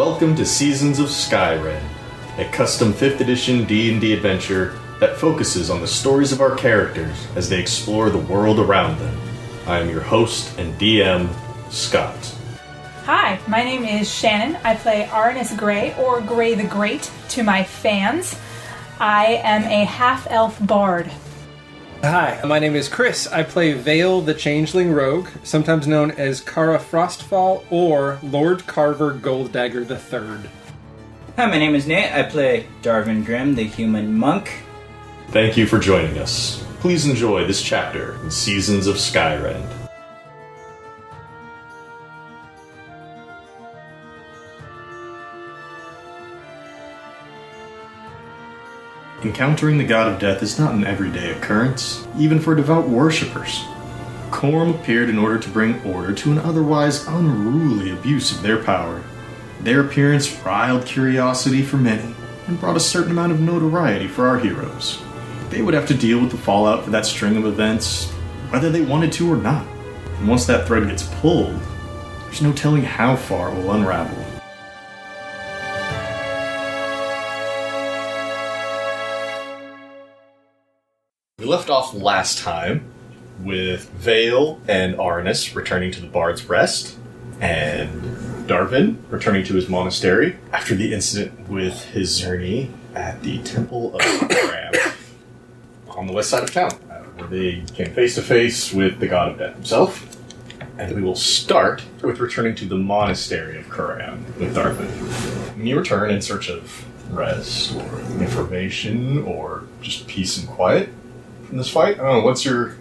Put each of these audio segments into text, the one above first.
Welcome to Seasons of Skyrend, a custom 5th edition D&D adventure that focuses on the stories of our characters as they explore the world around them. I am your host and DM, Scott. Hi, my name is Shannon. I play Arnis Grey, or Grey the Great, to my fans. I am a half-elf bard. Hi, my name is Chris. I play Vale the Changeling Rogue, sometimes known as Kara Frostfall or Lord Carver Golddagger III. Hi, my name is Nate. I play Darvin Grimm, the human monk. Thank you for joining us. Please enjoy this chapter in Seasons of Skyrend. Encountering the god of death is not an everyday occurrence, even for devout worshippers. Koram appeared in order to bring order to an otherwise unruly abuse of their power. Their appearance riled curiosity for many, and brought a certain amount of notoriety for our heroes. They would have to deal with the fallout for that string of events, whether they wanted to or not. And once that thread gets pulled, there's no telling how far it will unravel. We left off last time with Vale and Arnis returning to the Bard's Rest, and Darvin returning to his monastery after the incident with Hizerni at the Temple of Koram on the west side of town, where they came face to face with the god of death himself. And we will start with returning to the monastery of Koram with Darvin. When you return in search of rest, or information, or just peace and quiet in this fight? I don't know, what's your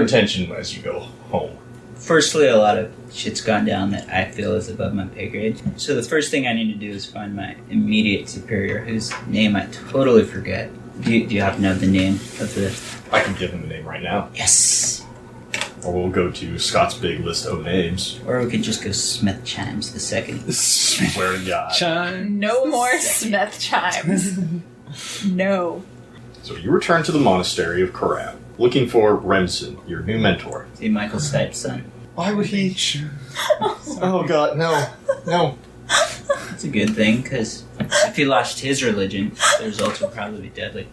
intention as you go home? Firstly, a lot of shit's gone down that I feel is above my pay grade. So the first thing I need to do is find my immediate superior, whose name I totally forget. Do you happen to know the name of the... I can give him the name right now. Yes! Or we'll go to Scott's big list of names. Or we could just go Smith Chimes the second. Swear to God. Chimes. No more Smith chimes. No. So you return to the monastery of Koram, looking for Remsen, your new mentor. See, Michael Stipe's son. Why would he... Oh God, no. It's a good thing, because if he lost his religion, the results would probably be deadly.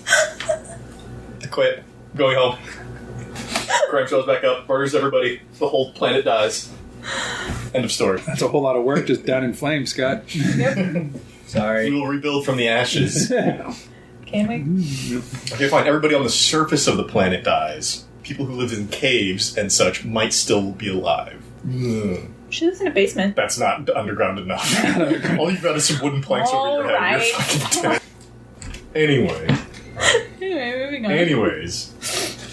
I quit. I'm going home. Crime shows back up, murders everybody, the whole planet dies. End of story. That's a whole lot of work just down in flames, Scott. Yep. Sorry. We will rebuild from the ashes. Can we? Okay, fine. Everybody on the surface of the planet dies. People who live in caves and such might still be alive. She lives in a basement. That's not underground enough. All you've got is some wooden planks over your head. You're fucking dead. Anyway, moving on. Anyways,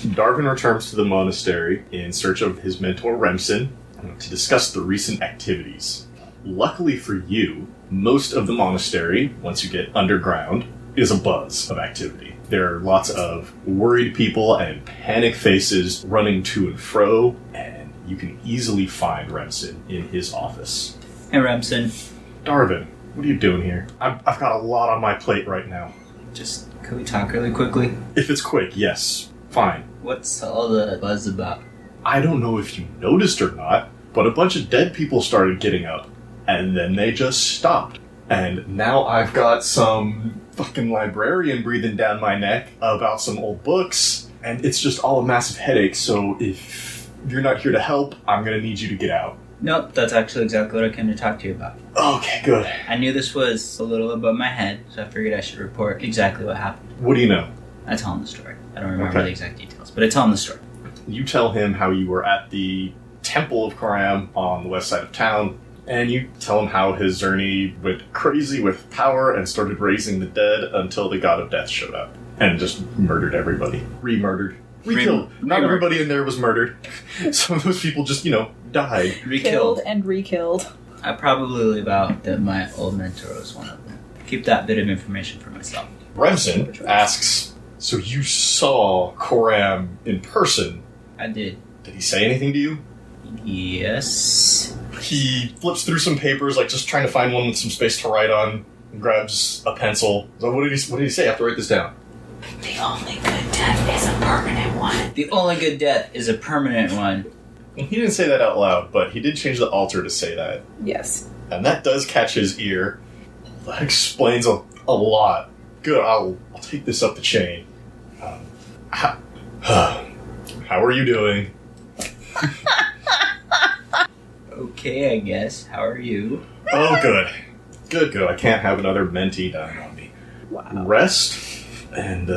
Darvin returns to the monastery in search of his mentor Remsen to discuss the recent activities. Luckily for you, most of the monastery, once you get underground, is a buzz of activity. There are lots of worried people and panic faces running to and fro, and you can easily find Remsen in his office. Hey, Remsen. Darvin, what are you doing here? I've got a lot on my plate right now. Can we talk really quickly? If it's quick, yes. Fine. What's all the buzz about? I don't know if you noticed or not, but a bunch of dead people started getting up, and then they just stopped. And now I've got some fucking librarian breathing down my neck about some old books, and it's just all a massive headache, so if you're not here to help, I'm gonna need you to get out. Nope, that's actually exactly what I came to talk to you about. Okay, good. I knew this was a little above my head, so I figured I should report exactly what happened. What do you know? I tell him the story. I don't remember the exact details, but I tell him the story. You tell him how you were at the Temple of Koram on the west side of town, and you tell him how Hizerni went crazy with power and started raising the dead until the god of death showed up and just murdered everybody. Re-murdered. Re-killed. Not everybody in there was murdered. Some of those people just, died. Killed and re-killed. I probably leave out that my old mentor was one of them. Keep that bit of information for myself. Remsen asks, so you saw Koram in person? I did. Did he say anything to you? Yes. He flips through some papers, just trying to find one with some space to write on, and grabs a pencil. So what did he say? I have to write this down. The only good death is a permanent one. The only good death is a permanent one. He didn't say that out loud, but he did change the altar to say that. Yes. And that does catch his ear. That explains a lot. Good, I'll take this up the chain. How are you doing? Okay, I guess. How are you? Oh, good. Good. I can't have another mentee dying on me. Wow. Rest, and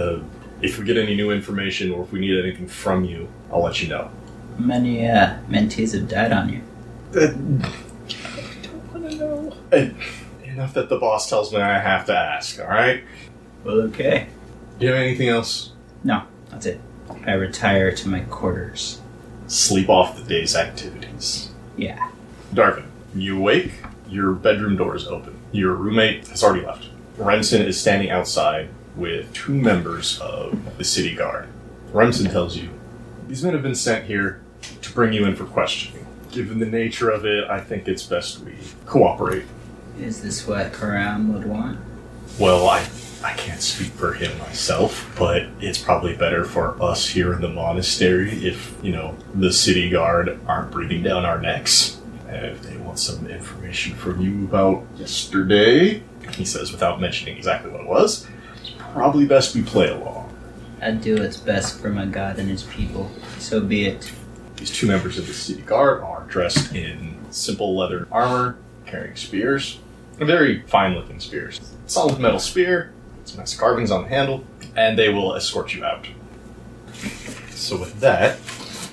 if we get any new information or if we need anything from you, I'll let you know. How many mentees have died on you? I don't want to know. Enough that the boss tells me I have to ask, alright? Well, okay. Do you have anything else? No, that's it. I retire to my quarters. Sleep off the day's activities. Yeah. Darvin, you awake, your bedroom door is open. Your roommate has already left. Remsen is standing outside with 2 members of the city guard. Remsen tells you, these men have been sent here to bring you in for questioning. Given the nature of it, I think it's best we cooperate. Is this what Koram would want? Well, I can't speak for him myself, but it's probably better for us here in the monastery if, the city guard aren't breathing down our necks. And if they want some information from you about yesterday, he says without mentioning exactly what it was, it's probably best we play along. I'd do what's best for my god and his people. So be it. These 2 members of the city guard are dressed in simple leather armor, carrying spears. Very fine-looking spears. Solid metal spear, some nice carvings on the handle, and they will escort you out. So with that,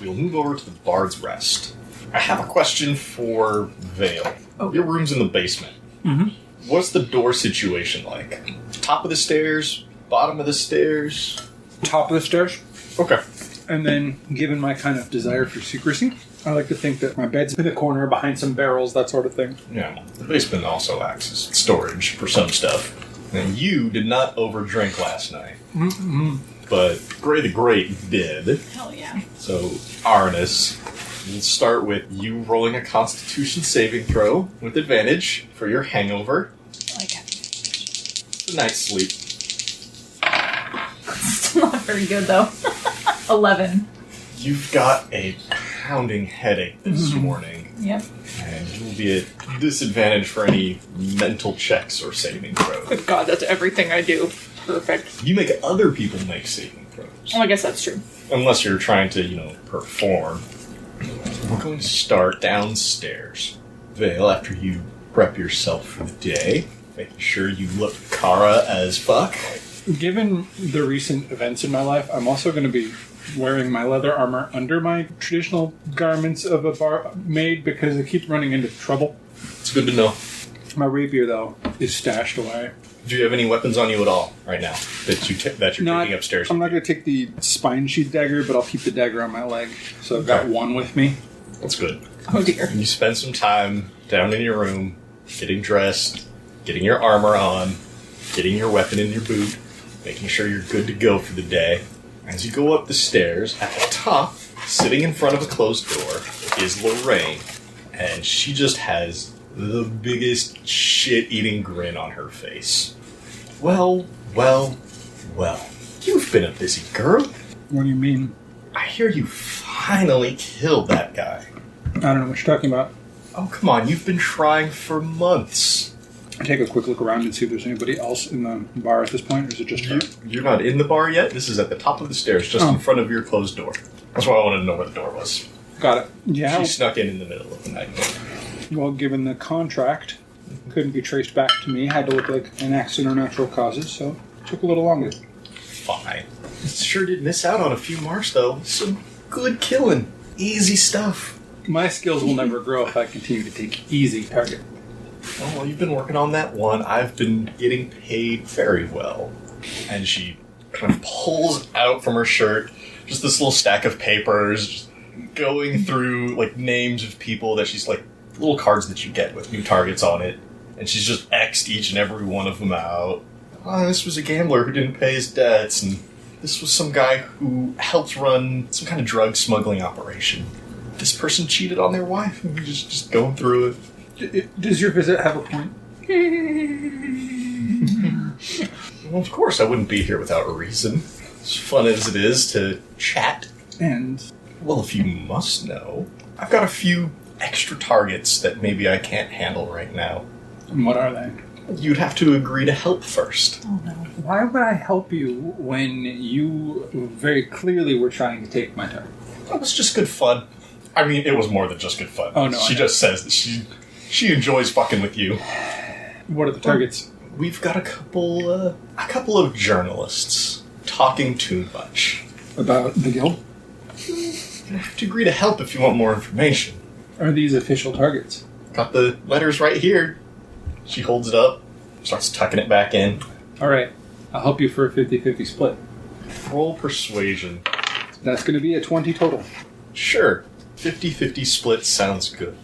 we'll move over to the Bard's Rest. I have a question for Vale. Okay. Your room's in the basement. Mm-hmm. What's the door situation like? Top of the stairs? Bottom of the stairs? Top of the stairs. Okay. And then, given my kind of desire for secrecy, I like to think that my bed's in the corner behind some barrels, that sort of thing. Yeah, the basement also acts as storage for some stuff. And you did not overdrink last night. Mm-hmm. But Gray the Great did. Hell yeah. So, Arnis, we'll start with you rolling a Constitution saving throw with advantage for your hangover. Like, The night's sleep. still not very good though. 11. You've got a pounding headache this morning, Yep. and you will be at disadvantage for any mental checks or saving throws. Good God, that's everything I do. Perfect. You make other people make saving throws. Oh, I guess that's true. Unless you're trying to, perform. We're going to start downstairs. Vale, after you prep yourself for the day, making sure you look Kara as fuck. Given the recent events in my life, I'm also going to be wearing my leather armor under my traditional garments of a barmaid because I keep running into trouble. It's good to know. My rapier, though, is stashed away. Do you have any weapons on you at all right now that you're taking upstairs? I'm not going to take the spine sheath dagger, but I'll keep the dagger on my leg. So I've got one with me. That's good. Oh dear. You spend some time down in your room, getting dressed, getting your armor on, getting your weapon in your boot, making sure you're good to go for the day. As you go up the stairs, at the top, sitting in front of a closed door, is Lorraine. And she just has the biggest shit-eating grin on her face. Well. You've been a busy girl. What do you mean? I hear you finally killed that guy. I don't know what you're talking about. Oh, come on, you've been trying for months. I take a quick look around and see if there's anybody else in the bar at this point, or is it just her? You're not in the bar yet? This is at the top of the stairs, just in front of your closed door. That's why I wanted to know where the door was. Got it. Yeah. She snuck in the middle of the night. Well, given the contract, couldn't be traced back to me. Had to look like an accident or natural causes, so it took a little longer. Fine. Sure did miss out on a few marks, though. Some good killing. Easy stuff. My skills will never grow if I continue to take easy target. Oh, well, you've been working on that one. I've been getting paid very well. And she kind of pulls out from her shirt just this little stack of papers, just going through, names of people that she's, little cards that you get with new targets on it. And she's just X'd each and every one of them out. Oh, this was a gambler who didn't pay his debts, and this was some guy who helped run some kind of drug smuggling operation. This person cheated on their wife, and just going through it. Does your visit have a point? Well, of course I wouldn't be here without a reason. As fun as it is to chat. And Well, if you must know, I've got a few extra targets that maybe I can't handle right now. And what are they? You'd have to agree to help first. Oh no. Why would I help you when you very clearly were trying to take my target? It was just good fun. I mean, it was more than just good fun. Oh, no, She I know. just says that she enjoys fucking with you. What are the targets? We've got a couple of journalists talking too much. About the guild? You have to agree to help if you want more information. Are these official targets? Got the letters right here. She holds it up, starts tucking it back in. Alright, I'll help you for a 50-50 split. Roll persuasion. That's going to be a 20 total. Sure. 50-50 split sounds good.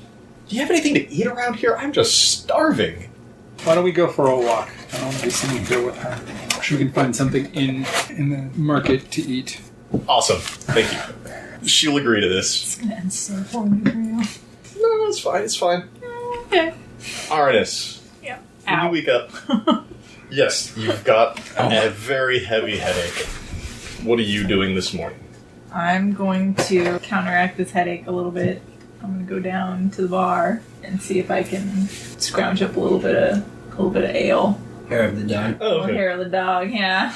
Do you have anything to eat around here? I'm just starving. Why don't we go for a walk? I don't want to be sitting here with her. We can find something in the market to eat. Awesome. Thank you. She'll agree to this. It's gonna end so poorly for you. No, it's fine. It's fine. Okay. Arnis, Yeah. when you wake up, yes, you've got a very heavy headache. What are you doing this morning? I'm going to counteract this headache a little bit. I'm gonna go down to the bar and see if I can scrounge up a little bit of ale. Hair of the dog. Oh, Little hair of the dog, yeah.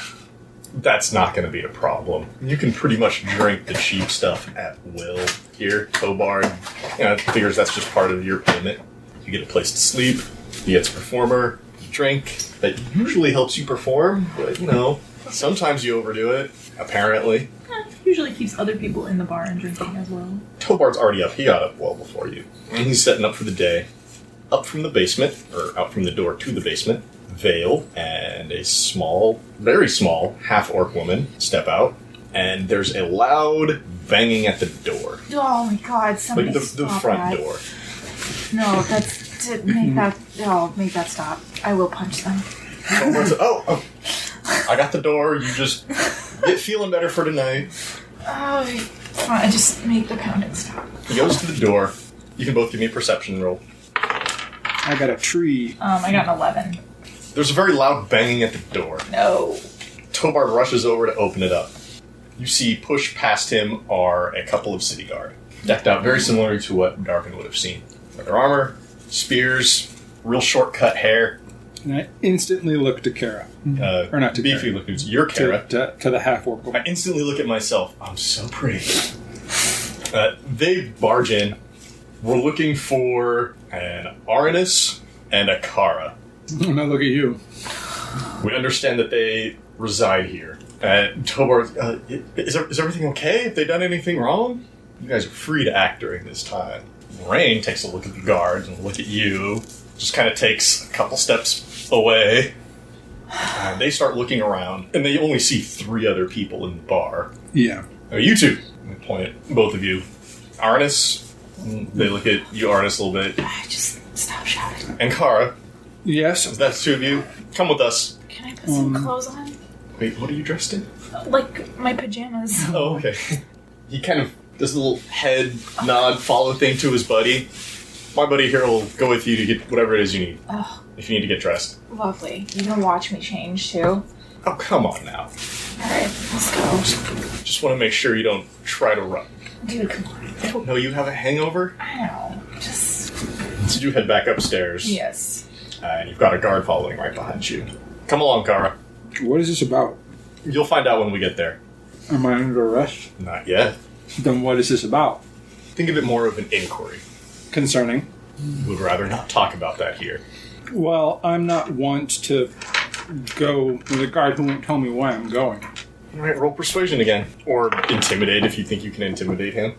That's not going to be a problem. You can pretty much drink the cheap stuff at will here. Tobard, figures that's just part of your payment. You get a place to sleep, you get to performer, you drink. That usually helps you perform, but sometimes you overdo it, apparently. Usually keeps other people in the bar and drinking as well. Tobard's already up. He got up well before you. And he's setting up for the day. Up from the basement, or out from the door to the basement, Vale and a small, very small, half-orc woman step out. And there's a loud banging at the door. Oh my god, somebody Like the stop front that. door. No, make that stop. I will punch them. Tobard's, oh, I got the door. You just get feeling better for tonight. Oh, fine, just make the pounding stop. He goes to the door. You can both give me a perception roll. I got a tree. I got an 11. There's a very loud banging at the door. No. Tobard rushes over to open it up. You see pushed past him are a couple of city guard, decked out very similar to what Darvin would have seen. Leather armor, spears, real short-cut hair. And I instantly look to Kara. Or not to Beefy Kara. look who's your Kara. To the half-orc I woman. instantly look at myself. I'm so pretty. They barge in. We're looking for an Aranus and a Kara. Oh, now look at you. We understand that they reside here. Tobard, is everything okay? Have they done anything wrong? You guys are free to act during this time. Rain takes a look at the guards and a look at you. Just kind of takes a couple steps away. And they start looking around, and they only see 3 other people in the bar. Yeah. Oh, you two. I point at both of you. Arnis. They look at you, Arnis, a little bit. Just stop shouting. And Kara. Yes. That's 2 of you. Come with us. Can I put some clothes on? Wait, what are you dressed in? Like my pajamas. Oh, okay. He kind of does a little head nod, follow thing to his buddy. My buddy here will go with you to get whatever it is you need. Oh, If you need to get dressed. lovely. You can watch me change too. Oh, come on now. Alright, let's go. Just want to make sure you don't try to run. Dude, come on. I don't know, you have a hangover? I know. Just. So you head back upstairs. Yes. And you've got a guard following right behind you. Come along, Kara. What is this about? You'll find out when we get there. Am I under arrest? Not yet. Then what is this about? Think of it more of an inquiry. Concerning? Would rather not talk about that here. Well, I'm not one to go with a guard who won't tell me why I'm going. Alright, roll persuasion again. Or intimidate if you think you can intimidate him.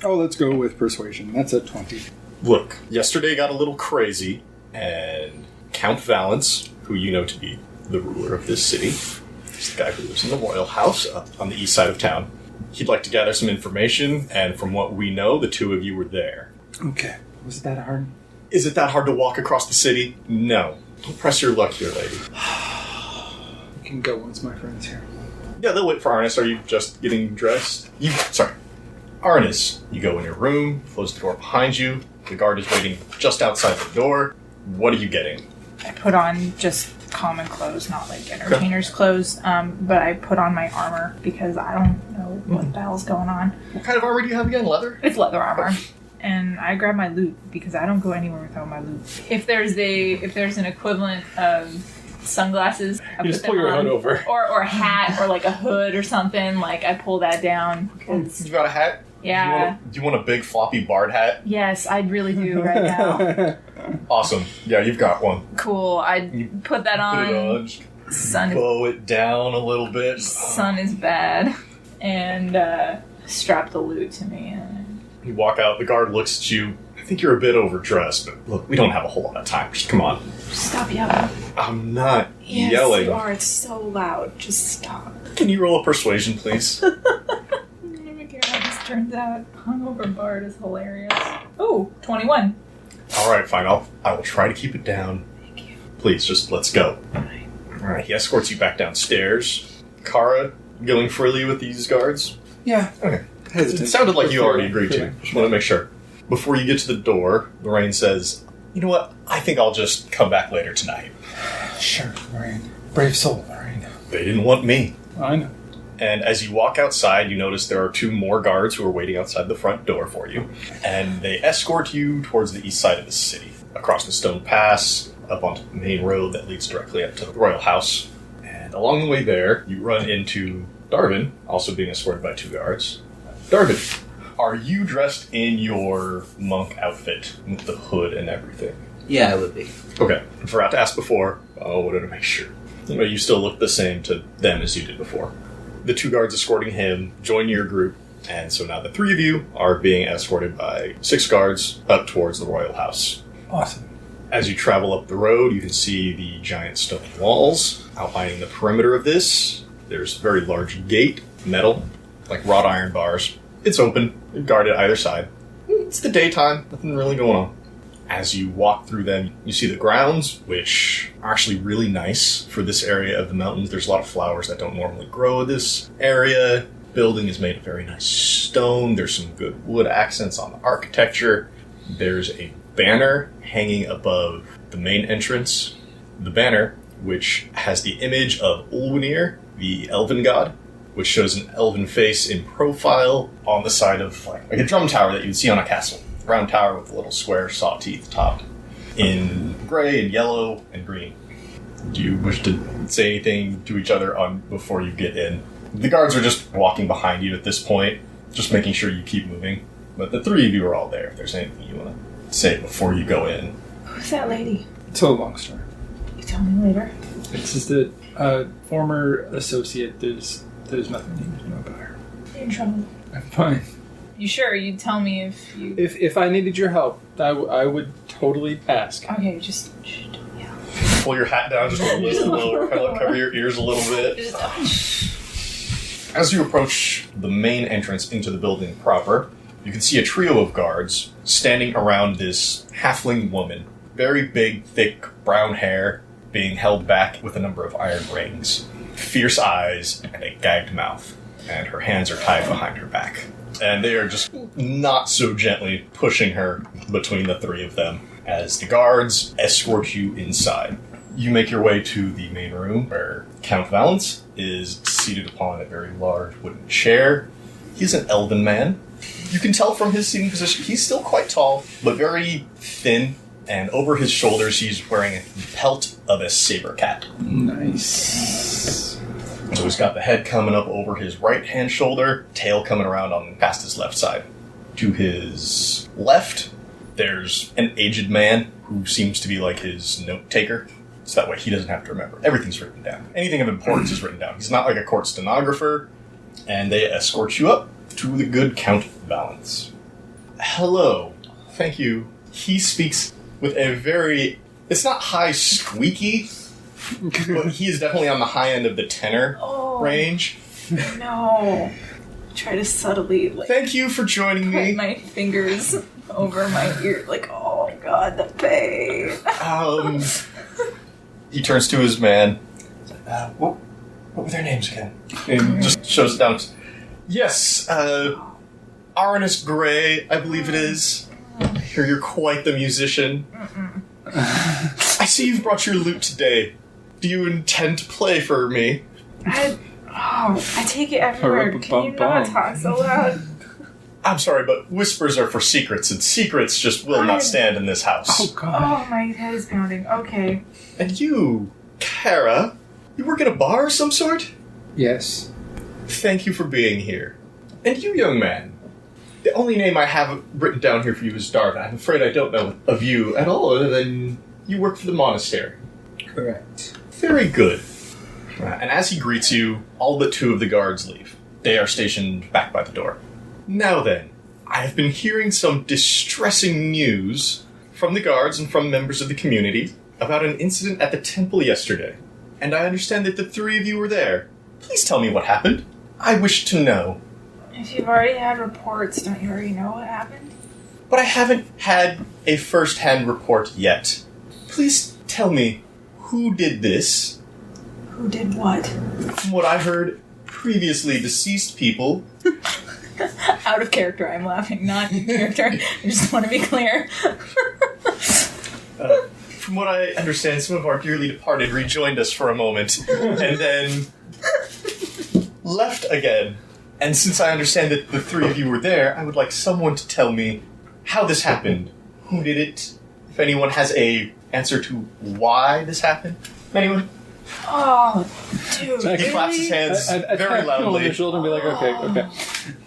Oh, let's go with persuasion. That's a 20. Look, yesterday got a little crazy, and Count Valence, who you know to be the ruler of this city, is the guy who lives in the royal house up on the east side of town. He'd like to gather some information, and from what we know, the 2 of you were there. Okay. Was it that hard? Is it that hard to walk across the city? No. Don't press your luck here, lady. We can go once my friend's here. Yeah, they'll wait for Arnis. Are you just getting dressed? Sorry. Arnis, you go in your room, close the door behind you. The guard is waiting just outside the door. What are you getting? I put on just common clothes, not like entertainer's clothes. But I put on my armor because I don't know what the hell's going on. What kind of armor do you have again? Leather? It's leather armor. And I grab my loot because I don't go anywhere without my loot. If there's an equivalent of sunglasses, I You put just them pull your on. hood over. Or a hat or like a hood or something. Like I pull that down. You got a hat? Yeah. Do you want a big floppy bard hat? Yes, I really do right now. Awesome. Yeah, you've got one. Cool. I put that Put it on. on. Just Sun is bow it down a little bit. sun is bad. And strap the loot to me. You walk out, the guard looks at you. I think you're a bit overdressed, but look, we don't have a whole lot of time. Just come on. Stop yelling. I'm not Yes, yelling. you are. It's so loud. Just stop. Can you roll a persuasion, please? I don't even care how this turns out. Hungover Bard is hilarious. Oh, 21. All right, fine. I will try to keep it down. Thank you. Please, just let's go. All right, he escorts you back downstairs. Kara, going freely with these guards? Yeah. Okay. Hesitant. It sounded like you already agreed to. Feeling. Just want to make sure. Before you get to the door, Lorraine says, "You know what? I think I'll just come back later tonight." Sure, Lorraine. Brave soul, Lorraine. They didn't want me. I know. And as you walk outside, you notice there are 2 more guards who are waiting outside the front door for you. And they escort you towards the east side of the city, across the stone pass, up onto the main road that leads directly up to the royal house. And along the way there, you run into Darvin, also being escorted by 2 guards. Darvin, are you dressed in your monk outfit with the hood and everything? Yeah, I would be. Okay, I forgot to ask before. I wanted to make sure. But you still look the same to them as you did before. The 2 guards escorting him join your group, and so now the 3 of you are being escorted by 6 guards up towards the royal house. Awesome. As you travel up the road, you can see the giant stone walls outlining the perimeter of this. There's a very large gate, metal, like wrought iron bars. It's open, guarded either side. It's the daytime, nothing really going on. As you walk through them, you see the grounds, which are actually really nice for this area of the mountains. There's a lot of flowers that don't normally grow in this area. Building is made of very nice stone. There's some good wood accents on the architecture. There's a banner hanging above the main entrance. The banner, which has the image of Ulwenir, the elven god, which shows an elven face in profile on the side of like a drum tower that you'd see on a castle. Round tower with a little square saw teeth topped in gray and yellow and green. Do you wish to say anything to each other before you get in? The guards are just walking behind you at this point, just making sure you keep moving. But the 3 of you are all there. If there's anything you want to say before you go in. Who's that lady? It's a long story. You tell me later. It's just a former associate. There's nothing you need to know about her. You're in trouble. I'm fine. You sure? You'd tell me if you... If I needed your help, I would totally ask. Okay, just... Yeah. Pull your hat down just a little lower, kind of like cover your ears a little bit. As you approach the main entrance into the building proper, you can see a trio of guards standing around this halfling woman. Very big, thick, brown hair, being held back with a number of iron rings. Fierce eyes and a gagged mouth. And her hands are tied behind her back. And they are just not so gently pushing her between the 3 of them as the guards escort you inside. You make your way to the main room where Count Valence is seated upon a very large wooden chair. He's an elven man. You can tell from his seating position, he's still quite tall, but very thin, and over his shoulders he's wearing a pelt of a saber cat. Nice. So he's got the head coming up over his right-hand shoulder, tail coming around on past his left side. To his left, there's an aged man who seems to be like his note-taker. So that way he doesn't have to remember. Everything's written down. Anything of importance is written down. He's not like a court stenographer. And they escort you up to the good Count Valence. Hello. Thank you. He speaks with a very... It's not high squeaky, but he is definitely on the high end of the tenor range. No. Try to subtly, like... Thank you for joining put me. my fingers over my ear, like, oh god, the pain. He turns to his man. What were their names again? And just shows it down. Yes, Arnis Gray, I believe it is. I hear you're quite the musician. I see you've brought your lute today. Do you intend to play for me? Oh, I take it everywhere. Can you not talk so loud? I'm sorry, but whispers are for secrets, and secrets just will not stand in this house. Oh, God. Oh, my head is pounding. Okay. And you, Kara, you work at a bar of some sort? Yes. Thank you for being here. And you, young man, the only name I have written down here for you is Darvin. I'm afraid I don't know of you at all, other than you work for the monastery. Correct. Very good. And as he greets you, all but 2 of the guards leave. They are stationed back by the door. Now then, I have been hearing some distressing news from the guards and from members of the community about an incident at the temple yesterday. And I understand that the 3 of you were there. Please tell me what happened. I wish to know. If you've already had reports, don't you already know what happened? But I haven't had a first-hand report yet. Please tell me, who did this? Who did what? From what I heard, previously deceased people... Out of character, I'm laughing. Not in character. I just want to be clear. From what I understand, some of our dearly departed rejoined us for a moment, and then left again. And since I understand that the 3 of you were there, I would like someone to tell me how this happened. Who did it? If anyone has a answer to why this happened. Anyone? Oh, dude. He claps his hands I very tap him on loudly. the shoulder and be like, okay.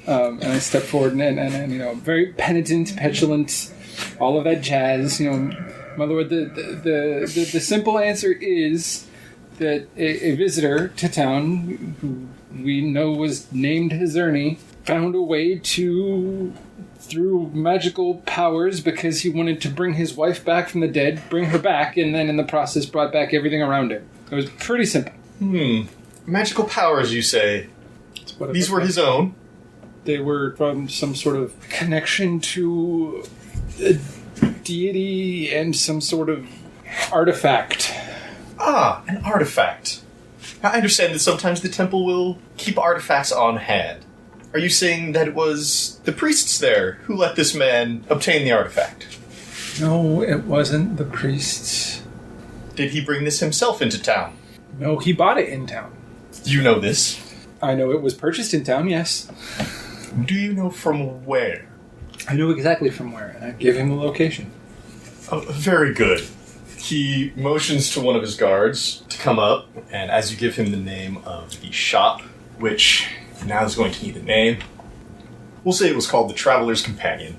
And I step forward and very penitent, petulant, all of that jazz. My lord, the simple answer is that a visitor to town, who we know was named Hizerni, found a way to, through magical powers, because he wanted to bring his wife back from the dead, bring her back, and then in the process brought back everything around him. It was pretty simple. Magical powers, you say? These were his own? They were from some sort of connection to a deity and some sort of artifact. Ah, an artifact. I understand that sometimes the temple will keep artifacts on hand. Are you saying that it was the priests there who let this man obtain the artifact? No, it wasn't the priests. Did he bring this himself into town? No, he bought it in town. You know this. I know it was purchased in town, yes. Do you know from where? I know exactly from where, and I give him the location. Oh, very good. He motions to one of his guards to come up, and as you give him the name of the shop, which now is going to need a name, we'll say it was called the Traveler's Companion.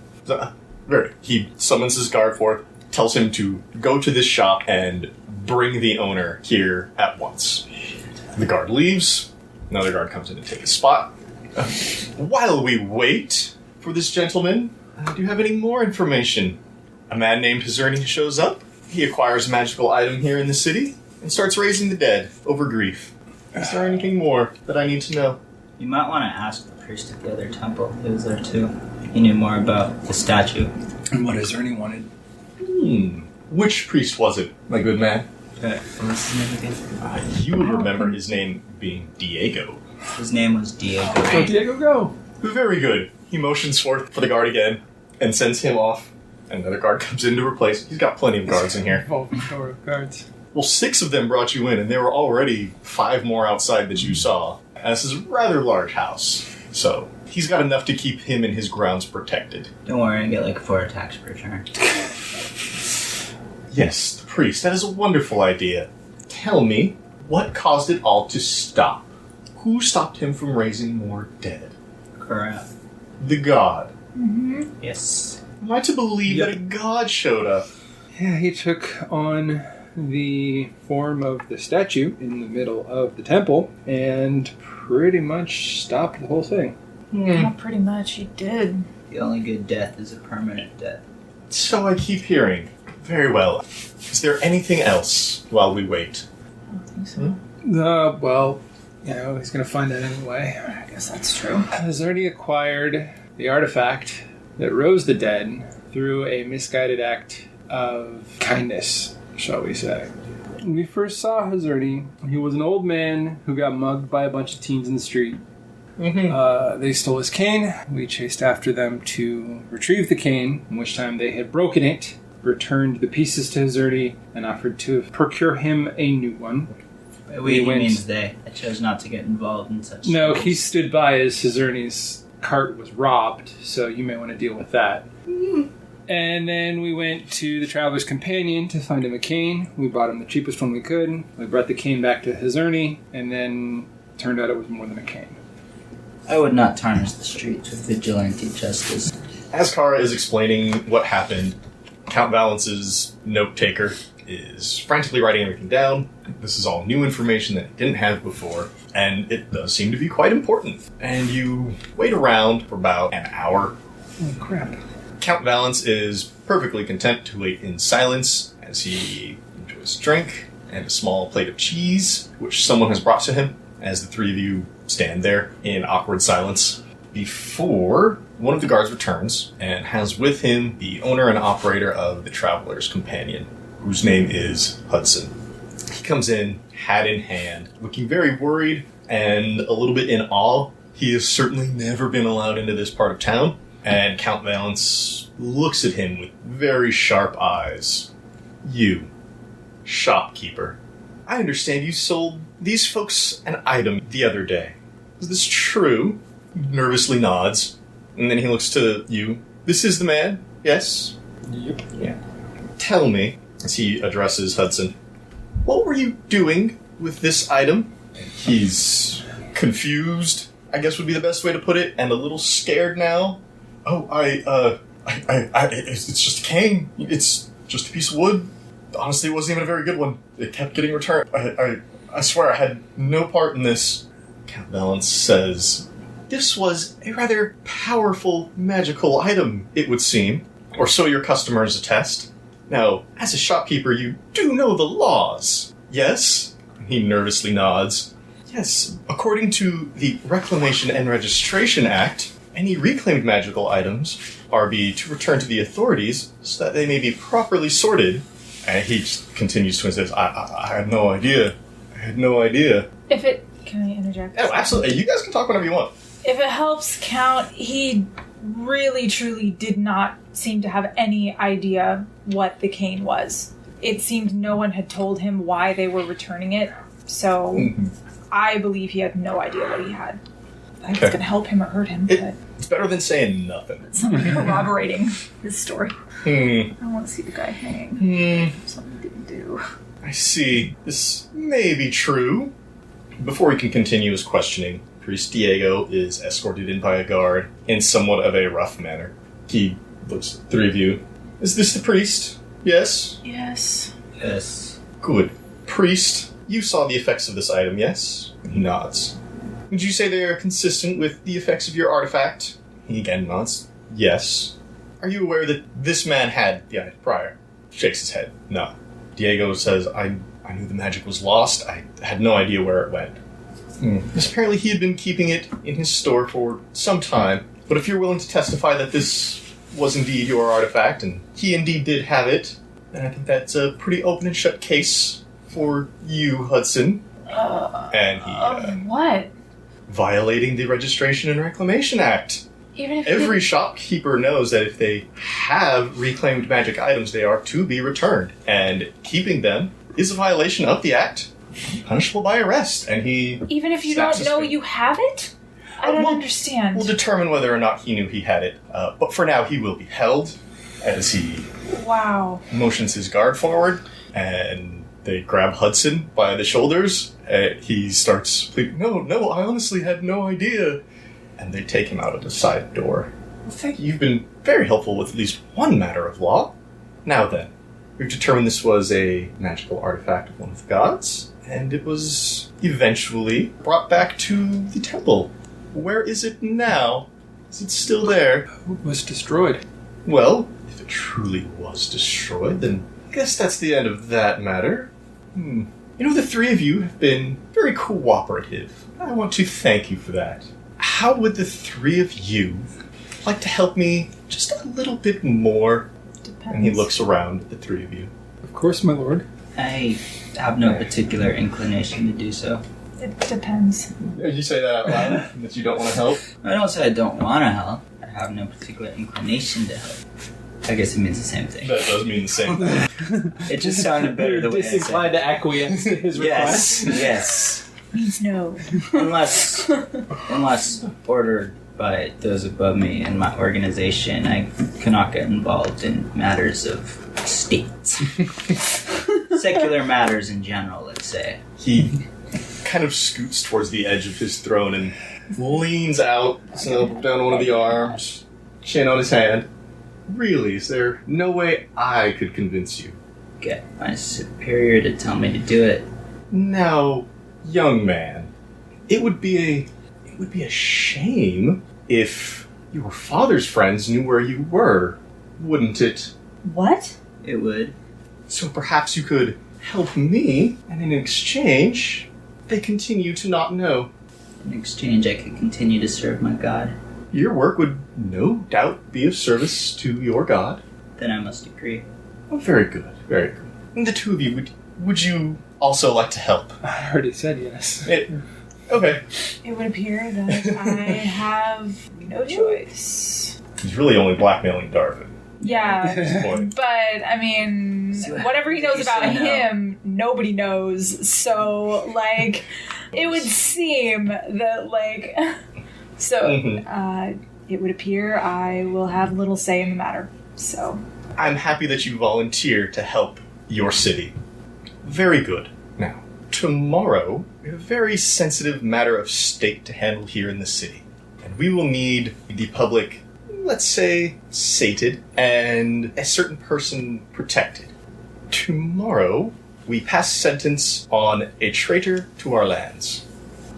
He summons his guard forth, tells him to go to this shop and bring the owner here at once. The guard leaves. Another guard comes in to take his spot. While we wait for this gentleman, do you have any more information? A man named Hizerni shows up. He acquires a magical item here in the city and starts raising the dead over grief. Is there anything more that I need to know? You might want to ask the priest at the other temple. He was there too. He knew more about the statue. And what Hizerni wanted. Which priest was it, my good man? What's his name again? You would remember his name being Diego. His name was Diego. Go, Diego, go! Very good. He motions forth for the guard again and sends him off. Another guard comes in to replace. He's got plenty of guards in here. Revolving door of guards. Well, 6 of them brought you in, and there were already 5 more outside that you saw. And this is a rather large house. So, he's got enough to keep him and his grounds protected. Don't worry, I get like 4 attacks per turn. Yes, the priest. That is a wonderful idea. Tell me, what caused it all to stop? Who stopped him from raising more dead? Correct. The god. Yes. Am I to believe that a god showed up? Yeah, he took on the form of the statue in the middle of the temple and pretty much stopped the whole thing. Not pretty much, he did. The only good death is a permanent death. So I keep hearing. Very well. Is there anything else while we wait? I don't think so. Well, he's gonna find that anyway. I guess that's true. Hizerni acquired the artifact that rose the dead through a misguided act of kindness, shall we say. When we first saw Hizerni, he was an old man who got mugged by a bunch of teens in the street. They stole his cane. We chased after them to retrieve the cane, in which time they had broken it, returned the pieces to Hizerni, and offered to procure him a new one. We means they. I chose not to get involved in such No, things. he stood by as Hizerni's cart was robbed, so you may want to deal with that. And then we went to the Traveler's Companion to find him a cane. We bought him the cheapest one we could. We brought the cane back to Hizerni, and then turned out it was more than a cane. I would not tarnish the streets with vigilante justice. As Kara is explaining what happened, Count Valence's note-taker is frantically writing everything down. This is all new information that he didn't have before, and it does seem to be quite important. And you wait around for about an hour. Oh, crap. Count Valence is perfectly content to wait in silence as he enjoys a drink and a small plate of cheese, which someone has brought to him, as the three of you stand there in awkward silence. Before one of the guards returns and has with him the owner and operator of the Traveler's Companion, whose name is Hudson. He comes in, hat in hand, looking very worried and a little bit in awe. He has certainly never been allowed into this part of town, and Count Valence looks at him with very sharp eyes. You, shopkeeper, I understand you sold these folks an item the other day. Is this true? Nervously nods, and then he looks to you. This is the man? Yes? Yep. Yeah. Tell me, as he addresses Hudson, what were you doing with this item? He's confused, I guess would be the best way to put it, and a little scared now. Oh, it's just a cane. It's just a piece of wood. Honestly, it wasn't even a very good one. It kept getting returned. I swear I had no part in this. Count Valence says, this was a rather powerful magical item, it would seem. Or so your customers attest. Now, as a shopkeeper, you do know the laws. Yes? He nervously nods. Yes, according to the Reclamation and Registration Act, any reclaimed magical items are to return to the authorities so that they may be properly sorted. And he just continues to insist, I had no idea. I had no idea. Can I interject? Oh, absolutely. You guys can talk whenever you want. If it helps count, he really, truly did not seem to have any idea what the cane was. It seemed no one had told him why they were returning it, so I believe he had no idea what he had. I think it's going to help him or hurt him, but It's better than saying nothing. something corroborating his story. Hmm. I want to see the guy hanging. Something he didn't do. I see. This may be true. Before he can continue his questioning, Priest Diego is escorted in by a guard in somewhat of a rough manner. He looks at the three of you. Is this the priest? Yes? Yes. Yes. Good. Priest, you saw the effects of this item, yes? He nods. Would you say they are consistent with the effects of your artifact? He again nods. Yes. Are you aware that this man had the item prior? Shakes his head. No. Diego says, I knew the magic was lost. I had no idea where it went. Apparently he had been keeping it in his store for some time, but if you're willing to testify that this was indeed your artifact, and he indeed did have it, then I think that's a pretty open and shut case for you, Hudson. And he, What? violating the Registration and Reclamation Act. Even if Every shopkeeper knows that if they have reclaimed magic items, they are to be returned, and keeping them is a violation of the Act, punishable by arrest. And he even if you snaps don't his know finger. you have it? I don't We'll understand. determine whether or not he knew he had it, but for now he will be held as he Wow. motions his guard forward, and they grab Hudson by the shoulders, and he starts pleading, no, I honestly had no idea. And they take him out of the side door. Well, thank you. You've been very helpful with at least one matter of law. Now then, we've determined this was a magical artifact of one of the gods, and it was eventually brought back to the temple. Where is it now? Is it still there? It was destroyed. Well, if it truly was destroyed, then I guess that's the end of that matter. You know, the three of you have been very cooperative. I want to thank you for that. How would the three of you like to help me just a little bit more? Depends. And he looks around at the three of you. Of course, my lord. I have no particular inclination to do so. It depends. You say that out loud, that you don't want to help? I don't say I don't want to help. I have no particular inclination to help. I guess it means the same thing. That does mean the same thing. It just sounded better the way I said Disinclined it. to acquiesce to his request. Yes. Means no. Unless ordered by those above me in my organization, I cannot get involved in matters of state. Secular matters in general, let's say. He kind of scoots towards the edge of his throne and leans out, down one of the arms, chin on his hand. Really, is there no way I could convince you? Get my superior to tell me to do it. Now, young man, it would be a shame if your father's friends knew where you were, wouldn't it? What? It would. So perhaps you could help me, and in exchange, they continue to not know. In exchange, I could continue to serve my god. Your work would no doubt be of service to your god. Then I must agree. Oh, very good, very good. And the two of you, would you also like to help? I already said yes. Okay. It would appear that I have no choice. He's really only blackmailing Darvin. Yeah, This point. but I mean, whatever he knows about him, nobody knows. So, like, it would seem that, like, so it would appear I will have little say in the matter. So, I'm happy that you volunteer to help your city. Very good. Now, tomorrow, we have a very sensitive matter of state to handle here in the city. And we will need the public, let's say, sated, and a certain person protected. Tomorrow, we pass sentence on a traitor to our lands.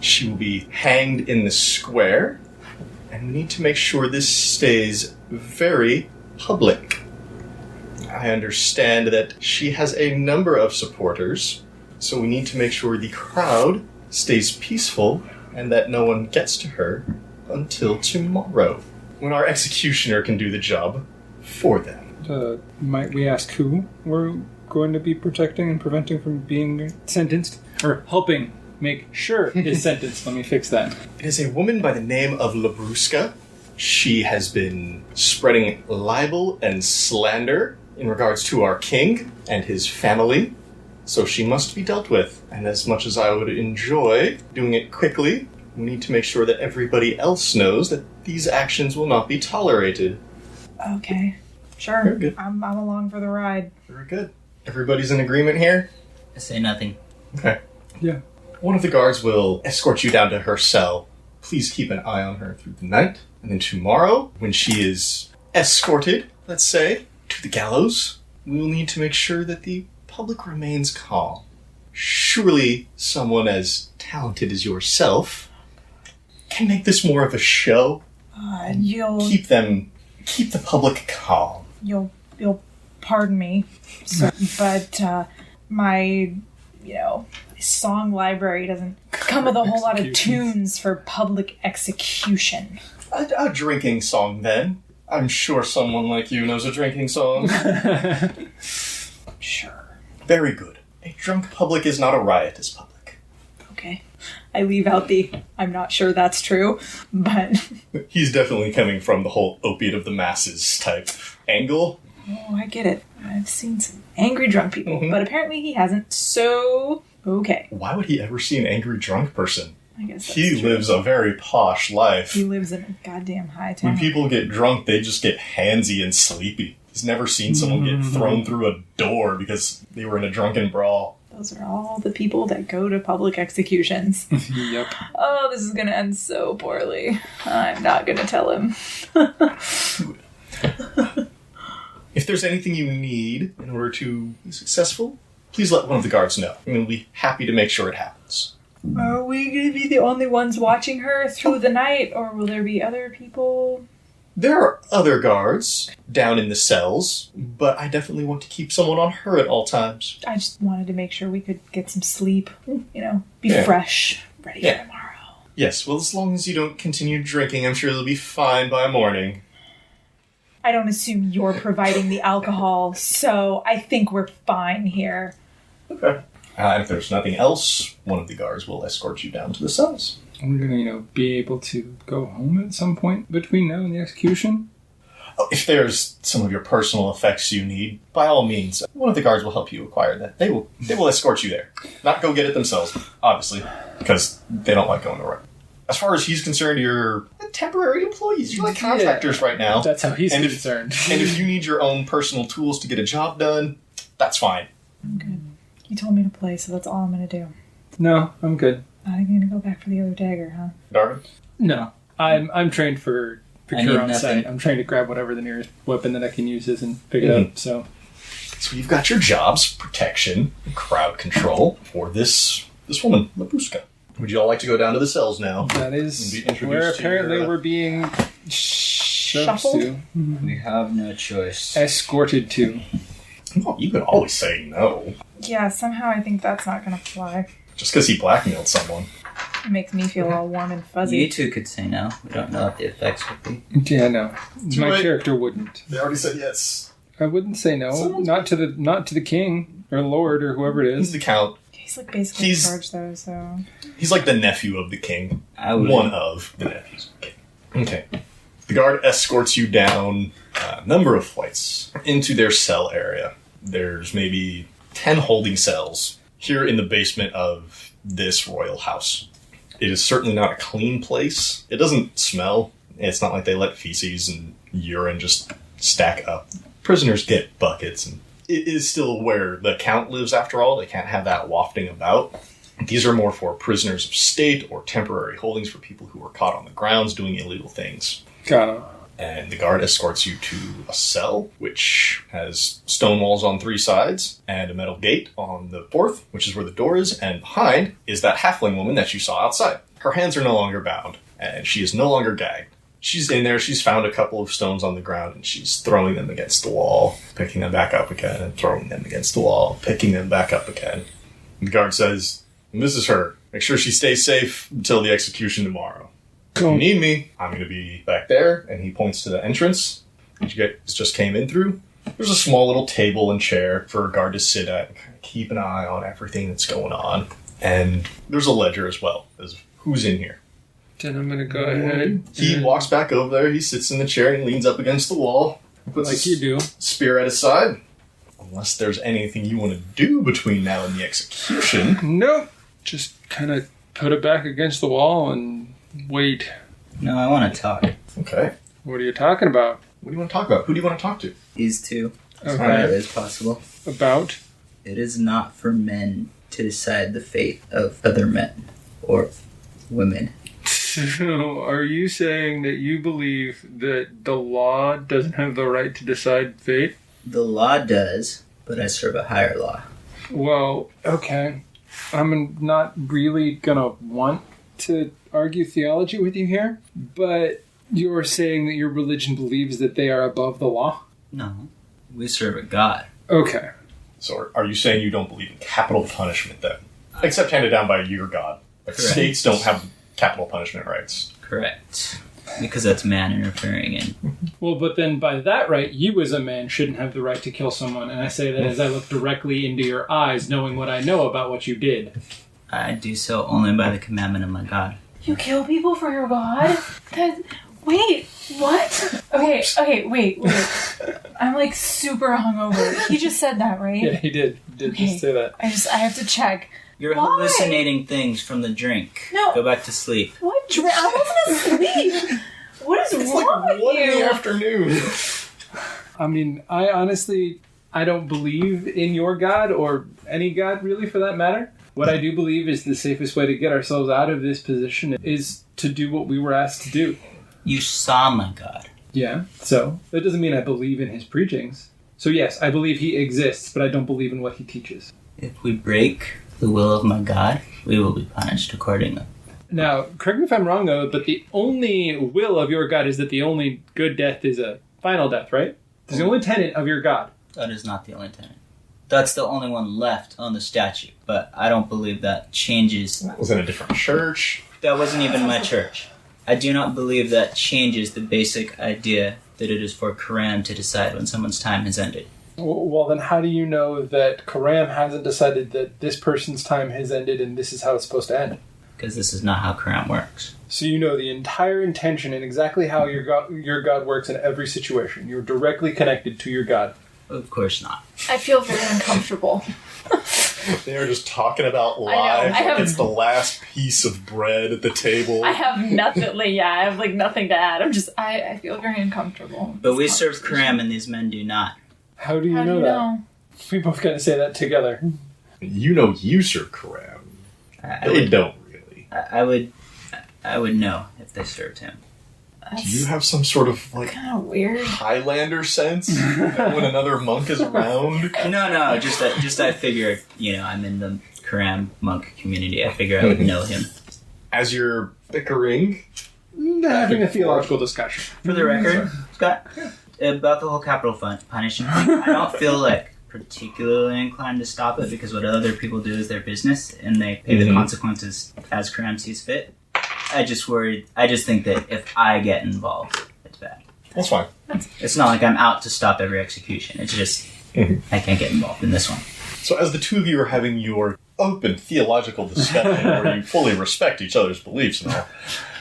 She will be hanged in the square, and we need to make sure this stays very public. I understand that she has a number of supporters, so we need to make sure the crowd stays peaceful and that no one gets to her until tomorrow, when our executioner can do the job for them. Might we ask who we're going to be protecting and preventing from being sentenced? Or helping make sure is sentenced. Let me fix that. It is a woman by the name of Labruska. She has been spreading libel and slander in regards to our king and his family, so she must be dealt with. And as much as I would enjoy doing it quickly, we need to make sure that everybody else knows that these actions will not be tolerated. okay, sure. Very good. I'm along for the ride. Very good. Everybody's in agreement here? I say nothing. Okay. Yeah. One of the guards will escort you down to her cell. Please keep an eye on her through the night. And then tomorrow, when she is escorted, let's say, to the gallows, we will need to make sure that the public remains calm. Surely someone as talented as yourself can make this more of a show. You'll Keep the public calm. you'll pardon me, sir, but my song library doesn't come with a whole lot of Executions. tunes for public execution. A drinking song, then. I'm sure someone like you knows a drinking song. Sure. Very good. A drunk public is not a riotous public. Okay. I leave out the I'm not sure that's true, but He's definitely coming from the whole opiate of the masses type angle. oh, I get it. I've seen some angry drunk people, but apparently he hasn't. So okay. Why would he ever see an angry drunk person? I guess that's He true. lives a very posh life. He lives in a goddamn high When town. people get drunk, they just get handsy and sleepy. He's never seen someone get thrown through a door because they were in a drunken brawl. Those are all the people that go to public executions. Yep. Oh, this is gonna end so poorly. I'm not gonna tell him. If there's anything you need in order to be successful, please let one of the guards know. And we'll be happy to make sure it happens. Are we gonna be the only ones watching her through the night, or will there be other people? There are other guards down in the cells, but I definitely want to keep someone on her at all times. I just wanted to make sure we could get some sleep, be Yeah. fresh, ready Yeah. for tomorrow. Yes, well, as long as you don't continue drinking, I'm sure you'll be fine by morning. I don't assume you're providing the alcohol, so I think we're fine here. Okay. And if there's nothing else, one of the guards will escort you down to the cells. We're gonna, be able to go home at some point between now and the execution. If there's some of your personal effects you need, by all means, one of the guards will help you acquire that. They will escort you there. Not go get it themselves, obviously, because they don't like going to work. As far as he's concerned, you're temporary employees. You're like contractors right now. That's how he's concerned. And if you need your own personal tools to get a job done, that's fine. I'm good. You told me to play, so that's all I'm going to do. No, I'm good. Not even going to go back for the other dagger, huh? Darwin? No, I'm trained for I need procure on nothing. site. I'm trained to grab whatever the nearest weapon that I can use is and pick it up. So you've got your jobs, protection, crowd control for this woman, Labuska. Would you all like to go down to the cells now? that And is be introduced where to apparently your, we're being Shuffled? to, We have no choice. escorted to. Well, you could always say no. Yeah, somehow I think that's not going to fly. Just because he blackmailed someone. It makes me feel all warm and fuzzy. You two could say no. We don't know what the effects would be. Yeah, no, Too my late. character wouldn't. They already said yes. I wouldn't say no. Someone's- Not to the king or lord or whoever it He's is. the count. He's like basically He's- in charge though, so... He's like the nephew of the king. I would. One of the nephews of the king. Okay. The guard escorts you down a number of flights into their cell area. There's maybe 10 holding cells here in the basement of this royal house. It is certainly not a clean place. It doesn't smell. It's not like they let feces and urine just stack up. Prisoners get buckets, and it is still where the count lives after all. They can't have that wafting about. These are more for prisoners of state or temporary holdings for people who are caught on the grounds doing illegal things. Got it. And the guard escorts you to a cell, which has stone walls on 3 sides, and a metal gate on the 4th, which is where the door is, and behind is that halfling woman that you saw outside. Her hands are no longer bound, and she is no longer gagged. She's in there, she's found a couple of stones on the ground, and she's throwing them against the wall, picking them back up again, and throwing them against the wall, picking them back up again. And the guard says, "This is her. Make sure she stays safe until the execution tomorrow. If you need me, I'm going to be back there," and he points to the entrance that you guys just came in through. There's a small little table and chair for a guard to sit at and kind of keep an eye on everything that's going on. And there's a ledger as well as who's in here. Then I'm gonna go ahead. He walks back over there, he sits in the chair and leans up against the wall. Puts like you do. spear at his side. Unless there's anything you want to do between now and the execution. Nope. Just kind of put it back against the wall and wait. No, I want to talk. Okay. What are you talking about? What do you want to talk about? Who do you want to talk to? These two. As Okay. far as possible. About? It is not for men to decide the fate of other men or women. So, are you saying that you believe that the law doesn't have the right to decide fate? The law does, but I serve a higher law. Well, okay. I'm not really gonna want to argue theology with you here, but you're saying that your religion believes that they are above the law? No, we serve a god. Okay. So are you saying you don't believe in capital punishment then? Except handed down by your god. Like Correct. states don't have capital punishment rights. Correct. Because that's man interfering in. Well, but then by that right, you as a man shouldn't have the right to kill someone, and I say that as I look directly into your eyes, knowing what I know about what you did. I do so only by the commandment of my god. You kill people for your god? Wait, what? Okay, wait. I'm like super hungover. He just said that, right? Yeah, he did. He did Okay. just say that. I have to check. You're Why? hallucinating things from the drink. No. Go back to sleep. What drink? I wasn't asleep. What is wrong with 1 in you? the afternoon. I mean, I don't believe in your God, or any God really for that matter. What I do believe is the safest way to get ourselves out of this position is to do what we were asked to do. You saw my god. Yeah, so that doesn't mean I believe in his preachings. So yes, I believe he exists, but I don't believe in what he teaches. If we break the will of my god, we will be punished accordingly. Now, correct me if I'm wrong though, but the only will of your God is that the only good death is a final death, right? It's the only tenet of your God. That is not the only tenet. That's the only one left on the statute, but I don't believe that changes. That was in a different church. That wasn't even my church. I do not believe that changes the basic idea that it is for Koram to decide when someone's time has ended. Well, then how do you know that Koram hasn't decided that this person's time has ended and this is how it's supposed to end? because this is not how Koram works. So you know the entire intention and exactly how your god works in every situation. You're directly connected to your god. Of course not. I feel very uncomfortable. They are just talking about I know, life. I have- It's the last piece of bread at the table. I have nothing. I have nothing to add. I feel very uncomfortable. But we serve Koram and these men do not. How do you How do know you that? know? We both gotta say that together. You know you serve Koram. I They would, don't really. I would know if they served him. Do you have some sort of, like, Kind of weird. Highlander sense when another monk is around? No, just I figure, I'm in the Koram monk community. I figure I would know him. As you're bickering, Having a theological discussion. For the record, Scott, about the whole capital punishment thing, I don't feel like particularly inclined to stop it because what other people do is their business and they pay the consequences as Koram sees fit. I just think that if I get involved, it's bad. that's fine. It's not like I'm out to stop every execution. It's just I can't get involved in this one. So as the two of you are having your open theological discussion where you fully respect each other's beliefs and all,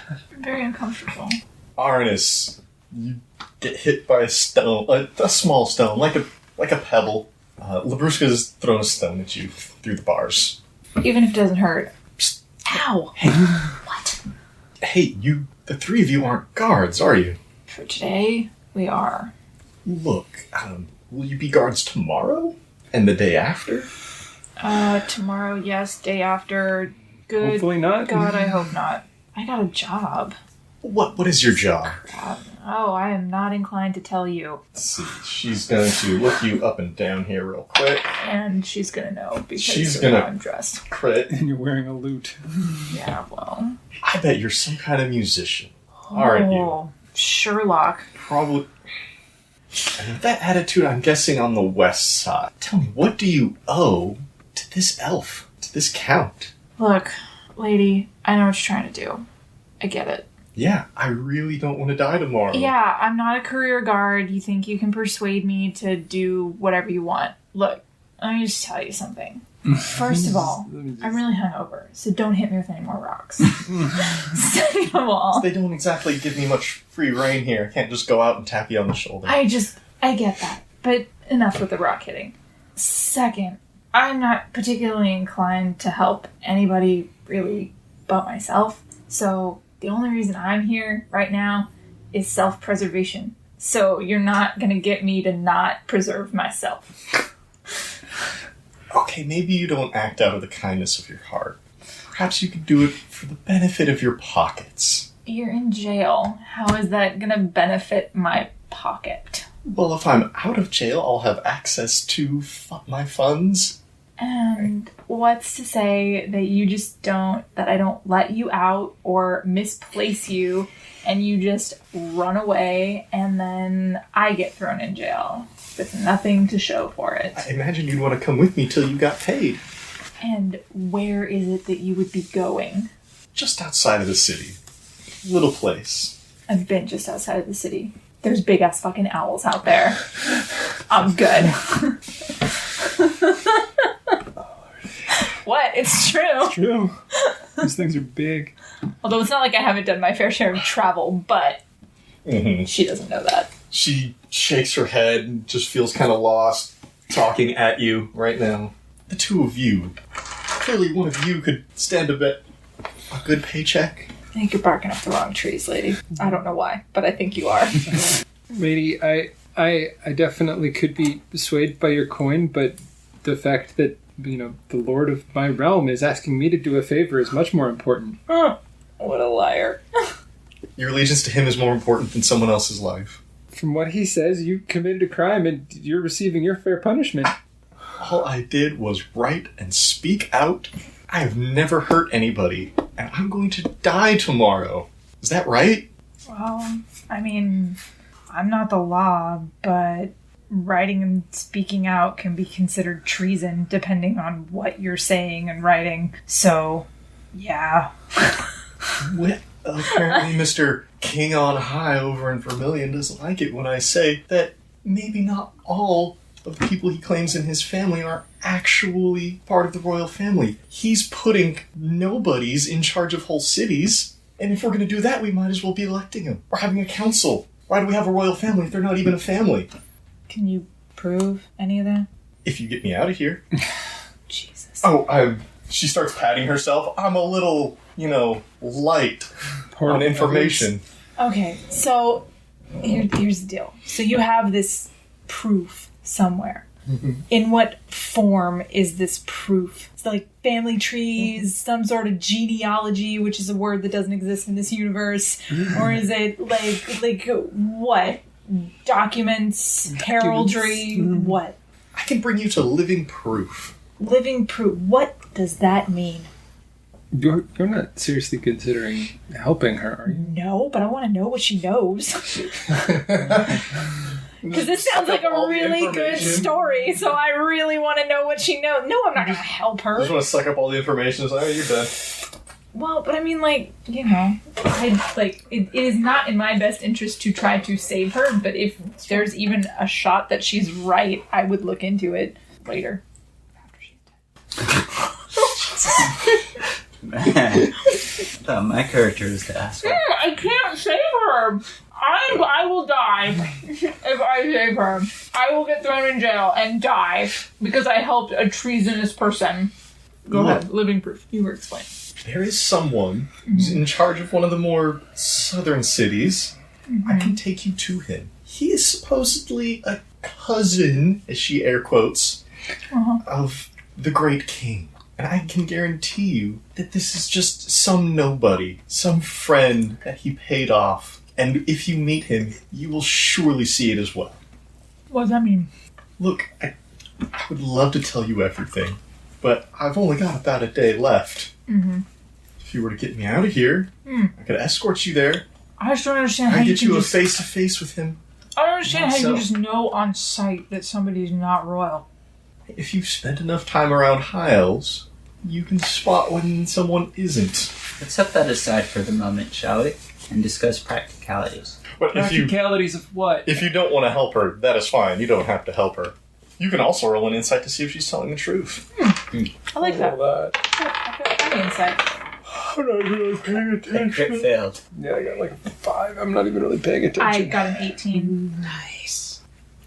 I'm very uncomfortable. Arnis, you get hit by a stone, a small stone, like a pebble. Labruska's thrown a stone at you through the bars. Even if it doesn't hurt. Psst. Ow. Hey. What? Hey, the three of you aren't guards, are you? For today, we are. Look, will you be guards tomorrow? And the day after? Tomorrow, yes. Day after, good. Hopefully not. God, I hope not. I got a job. What is your job? Oh, I am not inclined to tell you. Let's see. She's going to look you up and down here real quick. And she's gonna know because She's of gonna- how I'm dressed. Crit. And you're wearing a lute. Yeah, well. I bet you're some kind of musician. Aren't you? Oh, Sherlock. Probably. And with that attitude, I'm guessing on the west side. Tell me, what do you owe to this elf? To this count? Look, lady, I know what you're trying to do. I get it. Yeah, I really don't want to die tomorrow. Yeah, I'm not a career guard. You think you can persuade me to do whatever you want. Look, let me just tell you something. First of all, I'm really hungover, so don't hit me with any more rocks. Second of all, They don't exactly give me much free reign here. I can't just go out and tap you on the shoulder. I get that. But enough with the rock hitting. Second, I'm not particularly inclined to help anybody really but myself. So the only reason I'm here right now is self-preservation. So you're not going to get me to not preserve myself. Okay, maybe you don't act out of the kindness of your heart. Perhaps you could do it for the benefit of your pockets. You're in jail. How is that going to benefit my pocket? Well, if I'm out of jail, I'll have access to my funds. And what's to say that you just don't, that I don't let you out or misplace you and you just run away and then I get thrown in jail with nothing to show for it? I imagine you'd want to come with me till you got paid. And where is it that you would be going? Just outside of the city. Little place. I've been just outside of the city. There's big ass fucking owls out there. I'm good. What? It's true. True. These things are big. Although it's not like I haven't done my fair share of travel, but she doesn't know that. She shakes her head and just feels kind of lost talking at you right now. The two of you. Clearly one of you could stand a good paycheck. I think you're barking up the wrong trees, lady. I don't know why, but I think you are. Lady, I definitely could be swayed by your coin, but the fact that, the lord of my realm is asking me to do a favor is much more important. What a liar. Your allegiance to him is more important than someone else's life. From what he says, you committed a crime and you're receiving your fair punishment. All I did was write and speak out. I have never hurt anybody, and I'm going to die tomorrow. Is that right? Well, I mean, I'm not the law, but writing and speaking out can be considered treason depending on what you're saying and writing. So, yeah. Well, apparently Mr. King on High over in Vermilion doesn't like it when I say that maybe not all of the people he claims in his family are actually part of the royal family. He's putting nobodies in charge of whole cities. And if we're going to do that, we might as well be electing them. Or having a council. Why do we have a royal family if they're not even a family? Can you prove any of that? If you get me out of here. Jesus. She starts patting herself. I'm a little, light on information. Okay, so here's the deal. So you have this proof somewhere. In what form is this proof? It's like family trees, some sort of genealogy, which is a word that doesn't exist in this universe, or is it like what? Documents, heraldry, what? I can bring you to living proof. Living proof. What does that mean? You're not seriously considering helping her, are you? No, but I want to know what she knows. Because this sounds like a really good story, so I really want to know what she knows. No, I'm not going to help her. I just want to suck up all the information. It's like, oh, you're done. Well, but I mean, it is not in my best interest to try to save her, but if there's even a shot that she's right, I would look into it later. After she's dead. Man, I thought my character was the asshole. I can't save her. I will die if I save her. I will get thrown in jail and die because I helped a treasonous person. Go ahead, living proof. You were explaining. There is someone who's in charge of one of the more southern cities. I can take you to him. He is supposedly a cousin, as she air quotes, of the great king. And I can guarantee you that this is just some nobody, some friend that he paid off. And if you meet him, you will surely see it as well. What does that mean? Look, I would love to tell you everything, but I've only got about a day left. If you were to get me out of here, I could escort you there. I just don't understand how I'd you get can you a just... face-to-face with him. I don't understand how you So- can just know on sight that somebody's not royal. If you've spent enough time around Hiles, you can spot when someone isn't. Let's set that aside for the moment, shall we? And discuss practicalities. But Practicalities of what? if you don't want to help her, that is fine. You don't have to help her. You can also roll an insight to see if she's telling the truth. I like that. All that. I got an insight. I'm not really paying That crit attention. failed. Yeah, I got like a 5. I'm not even really paying I attention. got an 18. Nice.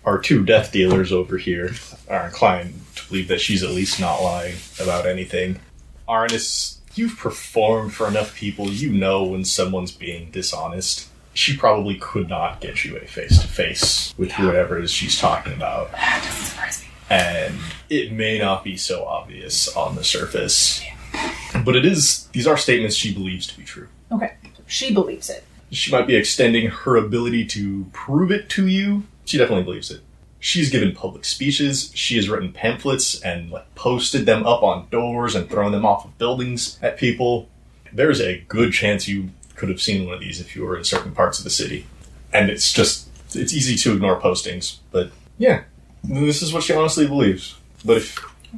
Our two death dealers over here are inclined to believe that she's at least not lying about anything. Arnis, you've performed for enough people. You know when someone's being dishonest. She probably could not get you a face-to-face with whoever it is she's talking about. That doesn't surprise me. And it may not be so obvious on the surface. But these are statements she believes to be true. Okay. She believes it. She might be extending her ability to prove it to you. She definitely believes it. She's given public speeches. She has written pamphlets and posted them up on doors and thrown them off of buildings at people. There's a good chance you could have seen one of these if you were in certain parts of the city. And it's easy to ignore postings. But yeah, this is what she honestly believes. But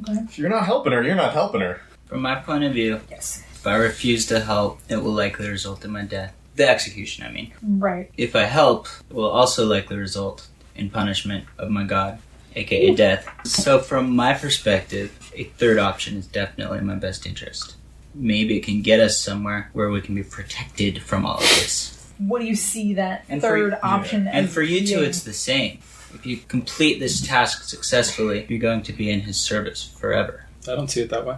if you're not helping her, you're not helping her. From my point of view, Yes. if I refuse to help, it will likely result in my death. The execution, I mean. Right. If I help, it will also likely result in punishment of my god, aka death. So from my perspective, a third option is definitely in my best interest. Maybe it can get us somewhere where we can be protected from all of this. What do you see that And third option as And for you two, being? it's the same. If you complete this task successfully, you're going to be in his service forever. I don't see it that way.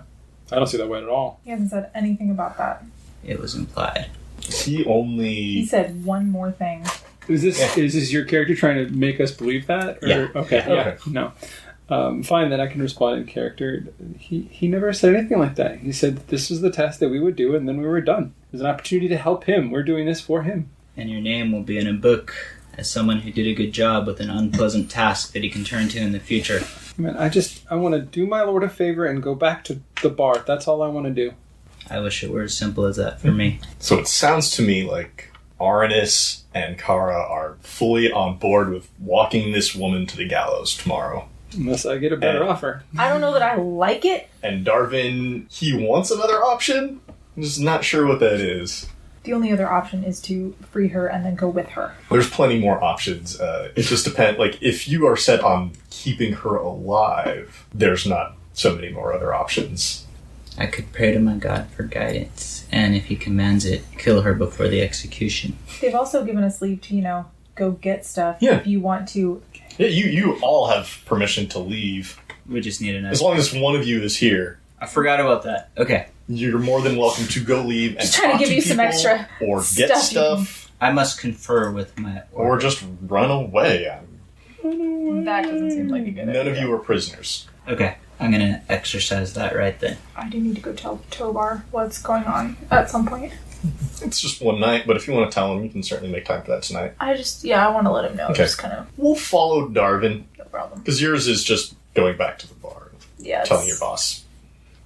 I don't see it that way at all. He hasn't said anything about that. It was implied. He said one more thing. Is this your character trying to make us believe that? Or, Yeah. Okay. Yeah. Yeah. No. Fine, then I can respond in character. He never said anything like that. He said that this was the task that we would do, and then we were done. There's an opportunity to help him. We're doing this for him. And your name will be in a book as someone who did a good job with an unpleasant task that he can turn to in the future. Man, I want to do my lord a favor and go back to the bar. That's all I want to do. I wish it were as simple as that for me. So it sounds to me like Aranis and Kara are fully on board with walking this woman to the gallows tomorrow. Unless I get a better And- offer. I don't know that I like it. And Darvin, he wants another option. I'm just not sure what that is. The only other option is to free her and then go with her. There's plenty more options. It just depends. Like, if you are set on keeping her alive, there's not so many more other options. I could pray to my God for guidance, and if he commands it, kill her before the execution. They've also given us leave to, go get stuff Yeah. if you want to. Yeah, you all have permission to leave. We just need an As long as one of you is here, I forgot about that. Okay. you're more than welcome to go leave and Just trying to talk give you some people, extra or get stuff. stuff, I must confer with my or just run away. That doesn't seem like a good idea. None of you are prisoners. Okay. I'm gonna exercise that right then. I do need to go tell Tobar what's going on at some point. It's just one night, but if you want to tell him, you can certainly make time for that tonight. I want to let him know. Okay. Just kind of, We'll follow Darvin, no problem. because yours is just going back to the bar and Yeah. telling your boss.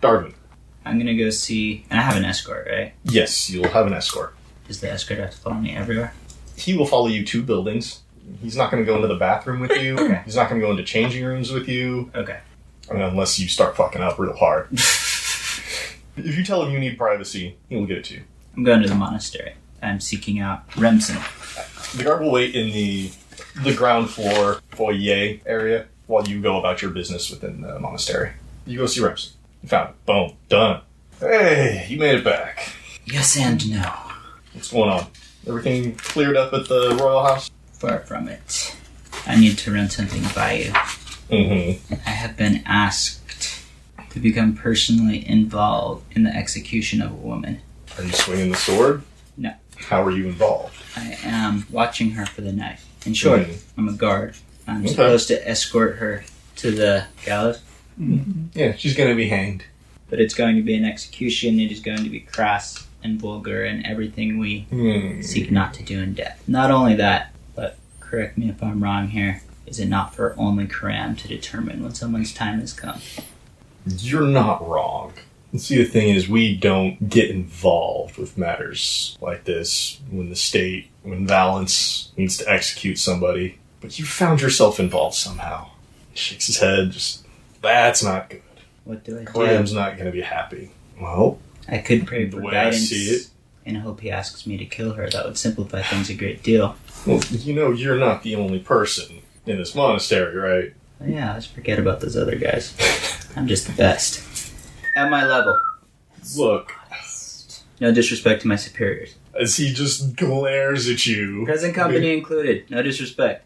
Darvin. I'm gonna go see... And I have an escort, right? Yes, you'll have an escort. Does the escort have to follow me everywhere? He will follow you 2 buildings. He's not going to go into the bathroom with you. Okay. He's not going to go into changing rooms with you. Okay. I mean, unless you start fucking up real hard. If you tell him you need privacy, he will give it to you. I'm going to the monastery. I'm seeking out Remsen. The guard will wait in the ground floor foyer area while you go about your business within the monastery. You go see Remsen. You found it. Boom. Done. Hey, you made it back. Yes and no. What's going on? Everything cleared up at the royal house? Far from it. I need to run something by you. Mm-hmm. I have been asked to become personally involved in the execution of a woman. Are you swinging the sword? No. How are you involved? I am watching her for the night. In short, I'm a guard. I'm Okay. supposed to escort her to the gallows, Yeah, she's going to be hanged. but it's going to be an execution. It is going to be crass and vulgar and everything we seek not to do in death. Not only that, but correct me if I'm wrong here, is it not for only Koram to determine when someone's time has come? You're not wrong. See, the thing is, we don't get involved with matters like this when Valence needs to execute somebody. But you found yourself involved somehow. He shakes his head, that's not good. What do I do? Graham's not going to be happy. Well, I could pray the for way I guidance see it, and hope he asks me to kill her. That would simplify things a great deal. well, you're not the only person in this monastery, right? Oh, yeah, let's forget about those other guys. I'm just the best. At my level. Look, No disrespect to my superiors. as he just glares at you. Present company included. No disrespect.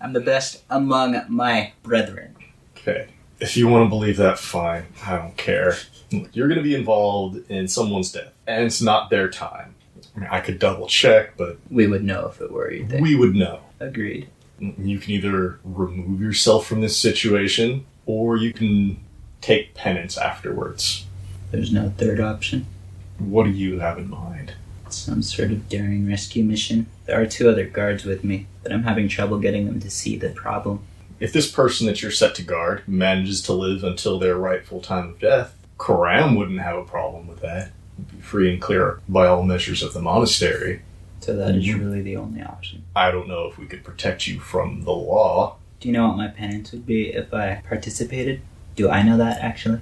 I'm the best among my brethren. Okay. If you want to believe that, fine. I don't care. Look, you're going to be involved in someone's death, and it's not their time. I mean, I could double check, but We would know if it were, you think? we would know. Agreed. You can either remove yourself from this situation, or you can take penance afterwards. There's no third option. What do you have in mind? Some sort of daring rescue mission. There are 2 other guards with me, but I'm having trouble getting them to see the problem. If this person that you're set to guard manages to live until their rightful time of death, Koram wouldn't have a problem with that. He'd be free and clear by all measures of the monastery. So that is really the only option. I don't know if we could protect you from the law. Do you know what my penance would be if I participated? Do I know that, actually?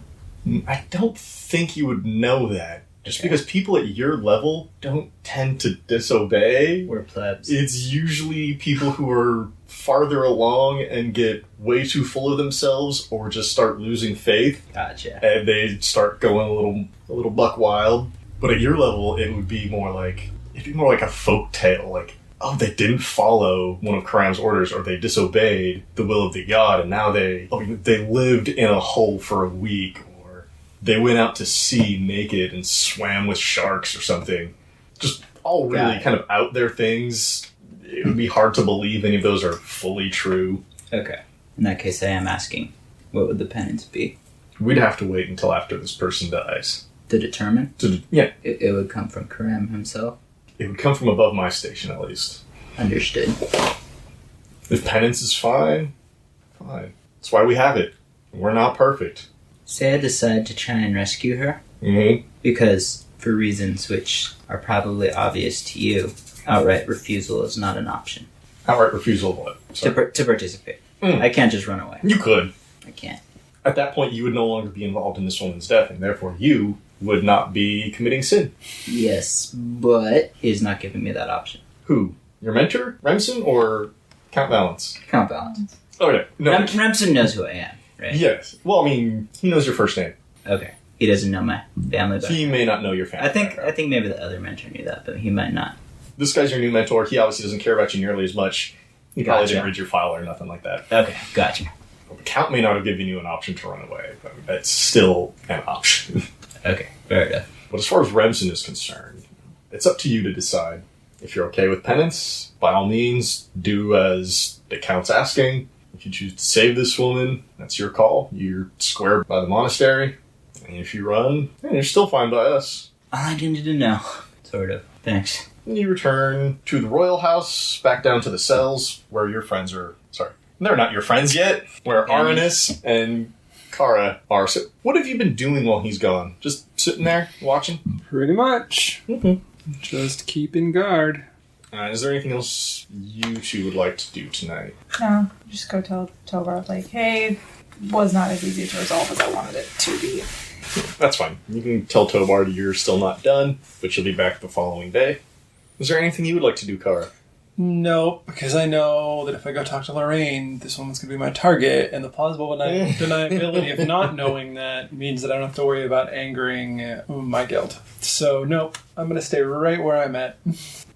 I don't think you would know that. Just because people at your level don't tend to disobey. We're plebs. It's usually people who are farther along and get way too full of themselves or just start losing faith Gotcha. and they start going a little buck wild. But at your level, it'd be more like a folk tale, like, oh, they didn't follow one of Karam's orders, or they disobeyed the will of the god, and now they lived in a hole for a week, or they went out to sea naked and swam with sharks or something. Just all really kind of out there things. It would be hard to believe any of those are fully true. Okay. In that case, I am asking, what would the penance be? We'd have to wait until after this person dies. To determine? Yeah, It would come from Koram himself. it would come from above my station, at least. Understood. If penance is fine. That's why we have it. We're not perfect. Say I decide to try and rescue her, Mm-hmm. because, for reasons which are probably obvious to you, outright refusal is not an option. Outright refusal of what? To Sorry. participate. Mm. I can't just run away. You could. I can't. At that point, you would no longer be involved in this woman's death, and therefore you would not be committing sin. Yes, but he's not giving me that option. Who? Your mentor, Remsen, or Count Valence? Count Balance. Okay. No. Remsen knows who I am, right? Yes. Well, I mean, he knows your first name. Okay. He doesn't know my family background. He may not know your family. I think maybe the other mentor knew that, but he might not. This guy's your new mentor. He obviously doesn't care about you nearly as much. He probably Gotcha. didn't read your file or nothing like that. Okay, gotcha. The Count may not have given you an option to run away, but it's still an option. Okay, fair enough. But as far as Remsen is concerned, it's up to you to decide. If you're okay with penance, by all means, do as the Count's asking. If you choose to save this woman, that's your call. You're square by the monastery. And if you run, you're still fine by us. All I needed to know. Sort of. Thanks. And you return to the royal house, back down to the cells, where your friends are... Sorry, they're not your friends yet. Where Aranis and Kara are. So what have you been doing while he's gone? Just sitting there, watching? Pretty much. Mm-hmm. Just keeping guard. Is there anything else you two would like to do tonight? No, just go tell Tovar, like, hey, was not as easy to resolve as I wanted it to be. That's fine. You can tell Tobar you're still not done, but you'll be back the following day. Is there anything you would like to do, Kara? No, because I know that if I go talk to Lorraine, this woman's going to be my target, and the plausible deniability of not knowing that means that I don't have to worry about angering my guild. So, no, I'm going to stay right where I'm at.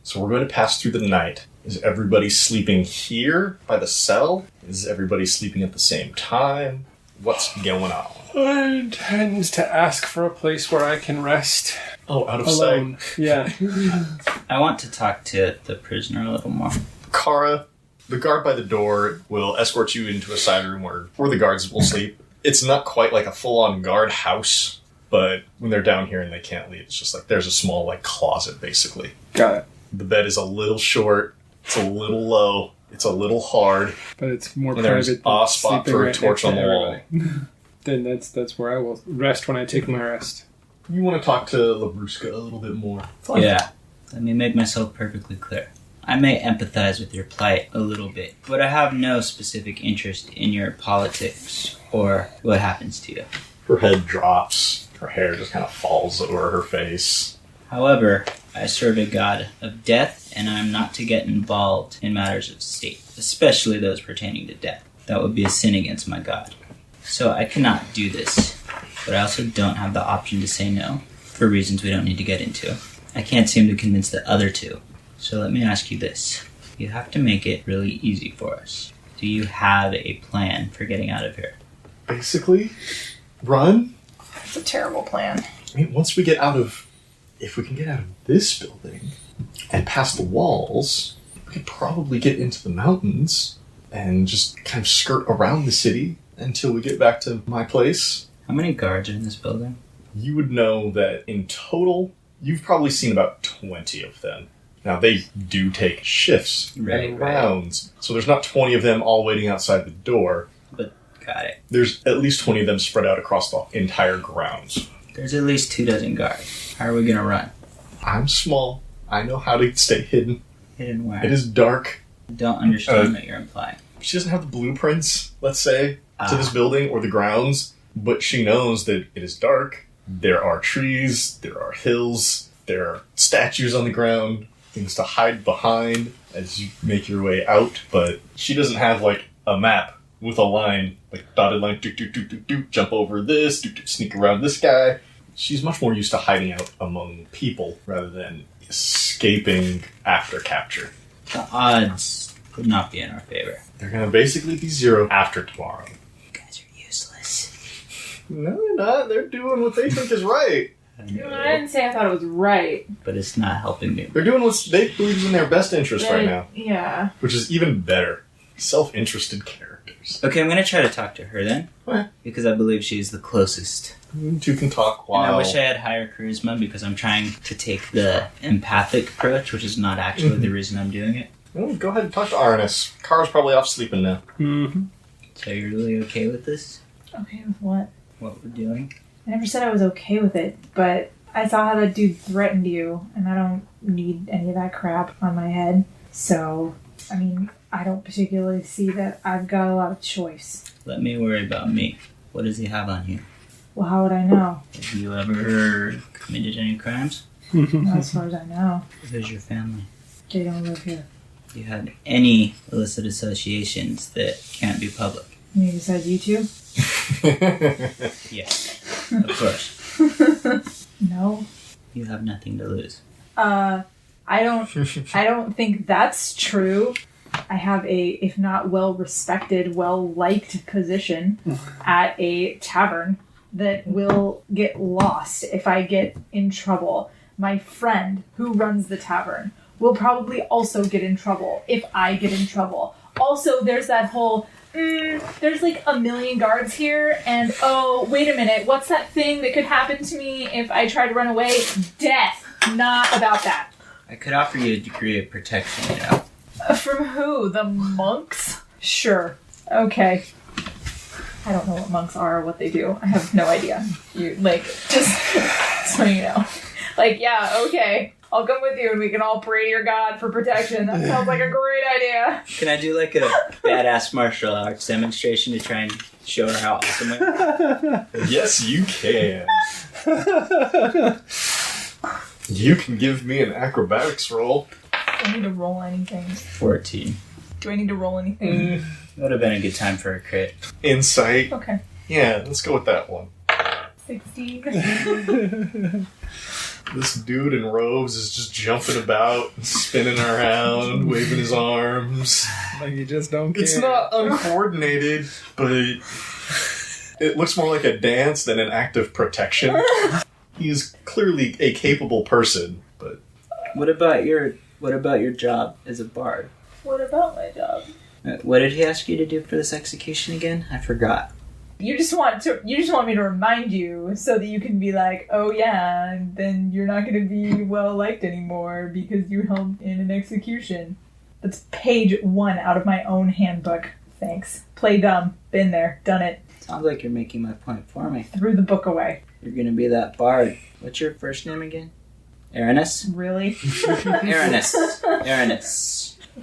So we're going to pass through the night. Is everybody sleeping here by the cell? Is everybody sleeping at the same time? What's going on? I intend to ask for a place where I can rest Oh, out of alone. sight. Yeah. I want to talk to the prisoner a little more. Kara, the guard by the door will escort you into a side room where the guards will sleep. It's not quite like a full-on guard house, but when they're down here and they can't leave, it's just like there's a small like closet, basically. Got it. The bed is a little short, it's a little low, it's a little hard, But it's more and there's private a than spot sleeping for a right torch next to on the wall. everybody. Then that's where I will rest when I take my rest. You want to talk to Labruska a little bit more? Fine. Yeah. Let me make myself perfectly clear. I may empathize with your plight a little bit, but I have no specific interest in your politics or what happens to you. Her head drops, her hair just kind of falls over her face. However, I serve a god of death, and I am not to get involved in matters of state, especially those pertaining to death. That would be a sin against my god. So I cannot do this, but I also don't have the option to say no, for reasons we don't need to get into. I can't seem to convince the other two. So let me ask you this. You have to make it really easy for us. Do you have a plan for getting out of here? Basically, run. It's a terrible plan. I mean, once we get out of... If we can get out of this building and past the walls, we could probably get into the mountains and just kind of skirt around the city until we get back to my place. How many guards are in this building? You would know that in total, you've probably seen about 20 of them. Now, they do take shifts and rounds, so there's not 20 of them all waiting outside the door. But got it. There's at least 20 of them spread out across the entire grounds. There's at least 24 guards. How are we gonna run? I'm small. I know how to stay hidden. Hidden where? It is dark. I don't understand what you're implying. She doesn't have the blueprints, let's say, to this building or the grounds, but she knows that it is dark. There are trees, there are hills, there are statues on the ground, things to hide behind as you make your way out, but she doesn't have, like, a map with a line, like dotted line, jump over this, sneak around this guy. She's much more used to hiding out among people rather than escaping after capture. The odds would not be in our favor. They're gonna basically be zero after tomorrow. You guys are useless. No, they're not. They're doing what they think is right. I I know, didn't say I thought it was right. but it's not helping me. They're doing what they believe is in their best interest right now, Yeah. which is even better. Self-interested characters. Okay, I'm gonna try to talk to her then. Okay. Because I believe she's the closest. You two can talk while... And I wish I had higher charisma because I'm trying to take the empathic approach, which is not actually the reason I'm doing it. Well, go ahead and talk to Arnis. Kara's probably off sleeping now. Mm-hmm. So you're really okay with this? Okay, with what? What we're doing? I never said I was okay with it, but I saw how that dude threatened you, and I don't need any of that crap on my head. So, I mean, I don't particularly see that I've got a lot of choice. Let me worry about me. What does he have on you? Well, how would I know? Have you ever committed any crimes? Not as far as I know. Who's your family? They don't live here. Do you have any illicit associations that can't be public? You mean besides you two? Yes, of course. No. You have nothing to lose. I don't think that's true. I have a, if not well-respected, well-liked position at a tavern that will get lost if I get in trouble. My friend who runs the tavern will probably also get in trouble if I get in trouble. Also, there's that whole, there's like a million guards here, and oh, wait a minute, what's that thing that could happen to me if I try to run away? Death. Not about that. I could offer you a degree of protection, you know. From who? The monks? Sure. Okay. I don't know what monks are or what they do. I have no idea. You, like, just so you know. Like, yeah, okay. I'll come with you and we can all pray to your god for protection. That sounds like a great idea. Can I do like a badass martial arts demonstration to try and show her how awesome I am? Yes, you can. You can give me an acrobatics roll. Do I need to roll anything? 14. Do I need to roll anything? Would have been a good time for a crit. Insight. Okay. Yeah, let's go with that one. 16. This dude in robes is just jumping about, spinning around, waving his arms. Like you just don't care. It's not uncoordinated, but it looks more like a dance than an act of protection. He's clearly a capable person, but What about your job as a bard? What about my job? What did he ask you to do for this execution again? I forgot. You just want me to remind you so that you can be like, oh yeah, and then you're not going to be well liked anymore because you helped in an execution. That's page 1 out of my own handbook. Thanks. Play dumb. Been there. Done it. Sounds like you're making my point for me. Threw the book away. You're gonna be that bard. What's your first name again? Aranis? Really? Aranis.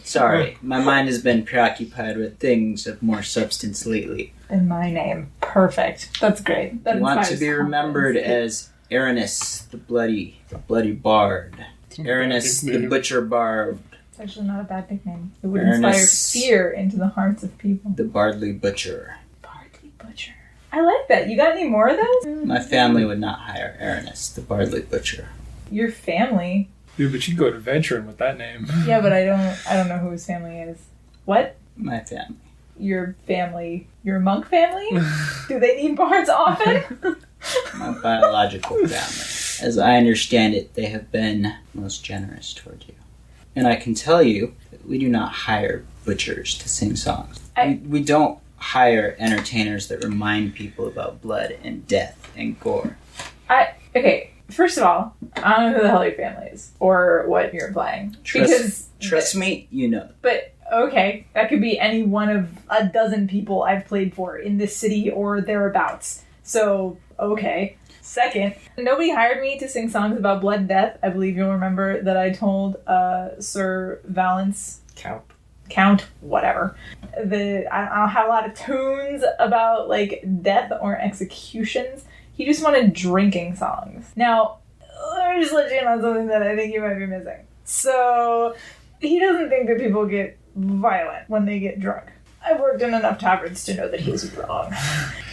Sorry, my mind has been preoccupied with things of more substance lately. And my name. Perfect. That's great. That You want to inspires be remembered confidence. as Aranis, the bloody bard. Aranis, the nickname. butcher bard. It's actually not a bad nickname. It would Fairness. inspire fear into the hearts of people. The bardly butcher. Bardly Butcher. I like that. You got any more of those? My family would not hire Aranis, the bardly butcher. Your family? Dude, but you'd go adventuring with that name. Yeah, but I don't know who his family is. What? My family. Your family? Your monk family? Do they need bards often? My biological family. As I understand it, they have been most generous toward you. And I can tell you that we do not hire butchers to sing songs. We don't hire entertainers that remind people about blood and death and gore. Okay, first of all, I don't know who the hell your family is or what you're implying. Trust me, you know. But, okay, that could be any one of a dozen people I've played for in this city or thereabouts. So, okay. Second, nobody hired me to sing songs about blood and death. I believe you'll remember that I told Sir Valence... Count, whatever. I don't have a lot of tunes about, like, death or executions. He just wanted drinking songs. Now, let me just let you in on something that I think you might be missing. So, he doesn't think that people get violent when they get drunk. I've worked in enough taverns to know that he's wrong.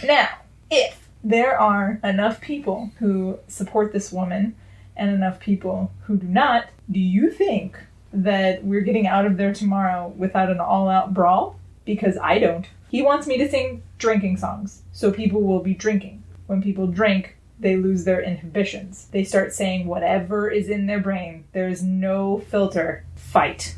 Now, if there are enough people who support this woman and enough people who do not, do you think that we're getting out of there tomorrow without an all-out brawl? Because I don't. He wants me to sing drinking songs, so people will be drinking. When people drink, they lose their inhibitions. They start saying whatever is in their brain. There is no filter. Fight.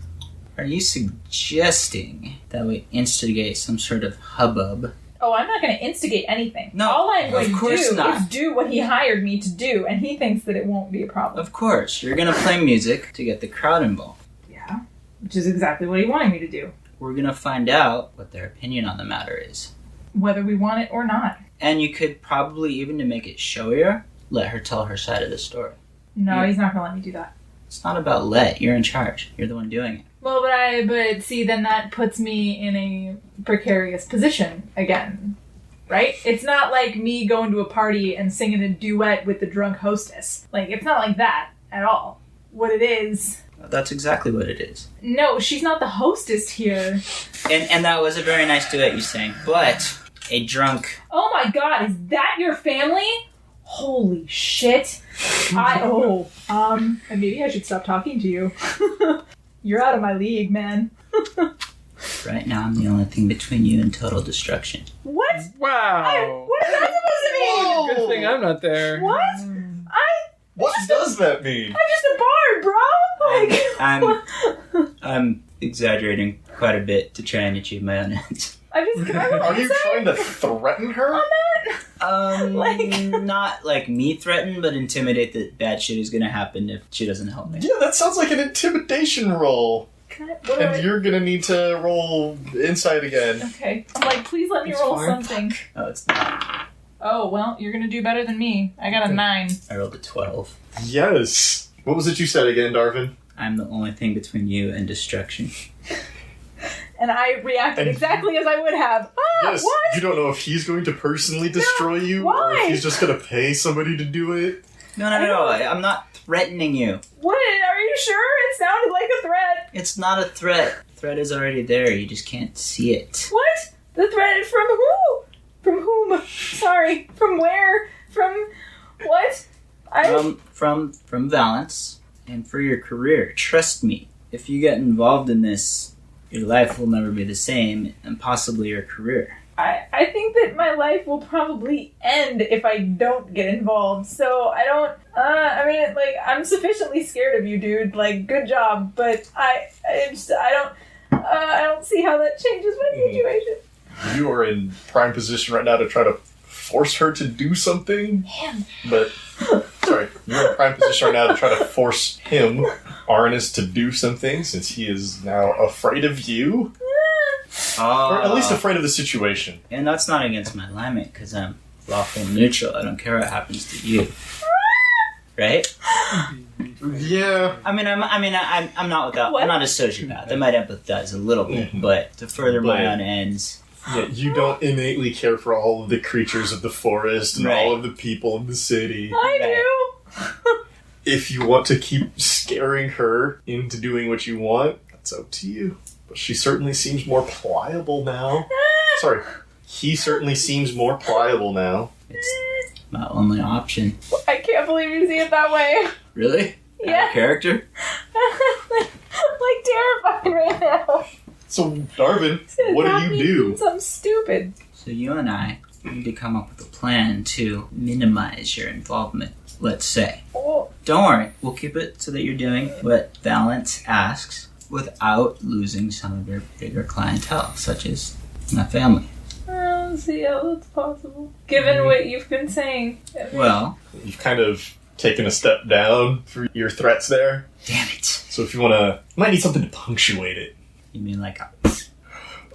Are you suggesting that we instigate some sort of hubbub? Oh, I'm not going to instigate anything. No, all I'm going of to course do not. is do what he hired me to do, and he thinks that it won't be a problem. Of course, you're gonna play music to get the crowd involved. Yeah, which is exactly what he wanted me to do, We're gonna find out what their opinion on the matter is. whether we want it or not. And you could probably, even to make it showier, let her tell her side of the story. No, Yeah. he's not going to let me do that. It's not about let. You're in charge. You're the one doing it. Well, but see, then that puts me in a precarious position again. right? It's not like me going to a party and singing a duet with the drunk hostess. Like, it's not like that at all. What it is... That's exactly what it is. No, she's not the hostess here. And that was a very nice duet you sang, but a drunk... Oh my god, is that your family? Holy shit. And maybe I should stop talking to you. You're out of my league, man. Right now, I'm the only thing between you and total destruction. What? Wow. What is that supposed to mean? Whoa. Good thing I'm not there. What? What does that mean? I'm just a bard, bro. Like, I'm exaggerating quite a bit to try and achieve my own ends. can I roll Are you insight trying to threaten her? on that? Like- Not like me threaten, but intimidate that bad shit is gonna happen if she doesn't help me. Yeah, that sounds like an intimidation roll. And you're gonna need to roll insight again. Okay. I'm like, please let me It's roll fine. something. Oh, it's not. Oh, well, you're gonna do better than me. I got a 9. I rolled a 12. Yes. What was it you said again, Darvin? I'm the only thing between you and destruction. And I reacted And- exactly as I would have. Ah, Yes. what? You don't know if he's going to personally destroy you or why? if he's just gonna pay somebody to do it. No, I'm not threatening you. What? Are you sure? It sounded like a threat. It's not a threat. Threat is already there. You just can't see it. What? The threat from who? From whom? Sorry. From where? From what? From Valance, and for your career. Trust me. If you get involved in this, your life will never be the same, and possibly your career. I think that my life will probably end if I don't get involved. So I don't. I'm sufficiently scared of you, dude. Like, good job, but I don't see how that changes my situation. You are in prime position right now to try to force her to do something. Man. But, sorry, you're in prime position right now to try to force him, Arnis, to do something since he is now afraid of you. Or at least afraid of the situation. And that's not against my alignment, because I'm lawful neutral. I don't care what happens to you. Right? Yeah. I'm not without. What? I'm not a sociopath. I might empathize a little bit, but to further my But- own ends. Yeah, you don't innately care for all of the creatures of the forest and Right. all of the people in the city. I Right. do. If you want to keep scaring her into doing what you want, that's up to you. But she certainly seems more pliable now. Sorry, he certainly seems more pliable now. It's my only option. I can't believe you see it that way. Really? Yeah. Out of character? Like terrified right now. So, Darvin, what do you do? Something stupid. So you and I need to come up with a plan to minimize your involvement, let's say. Oh, Don't worry, we'll keep it so that you're doing what Valance asks without losing some of your bigger clientele, such as my family. I don't see how that's possible. Given what you've been saying. I mean, Well, You've kind of taken a step down for your threats there. damn it. So if you want to... might need something to punctuate it. You mean like a...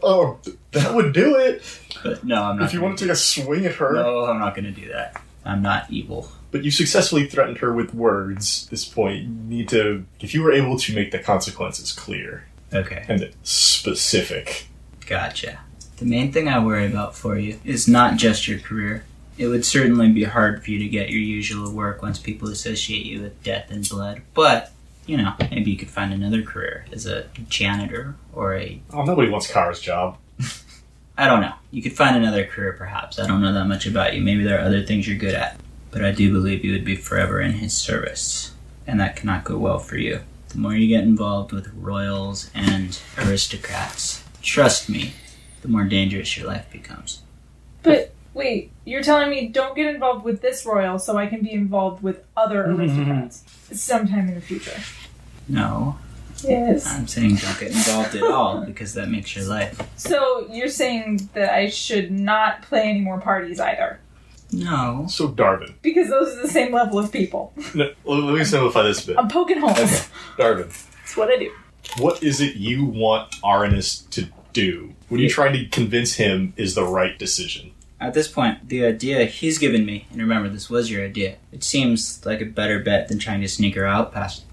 Oh, that would do it. But no, I'm not. If you want to take a swing at her. No, I'm not going to do that. I'm not evil. But you successfully threatened her with words. At this point, you need to... if you were able to make the consequences clear Okay, and specific. gotcha. The main thing I worry about for you is not just your career. It would certainly be hard for you to get your usual work once people associate you with death and blood. But, you know, maybe you could find another career as a janitor or a... Oh, nobody wants Kara's job. I don't know. You could find another career, perhaps. I don't know that much about you. Maybe there are other things you're good at. But I do believe you would be forever in his service. And that cannot go well for you. The more you get involved with royals and aristocrats, trust me, the more dangerous your life becomes. But wait, you're telling me don't get involved with this royal so I can be involved with other aristocrats sometime in the future. No, Yes. I'm saying don't get involved at all because that makes your life. So you're saying that I should not play any more parties either. No. So, Darvin. Because those are the same level of people. No, let me simplify this a bit. I'm poking holes. Okay, Darvin. That's what I do. What is it you want Arnis to do? What are you trying to convince him is the right decision? At this point, the idea he's given me, and remember, this was your idea, it seems like a better bet than trying to sneak her out past,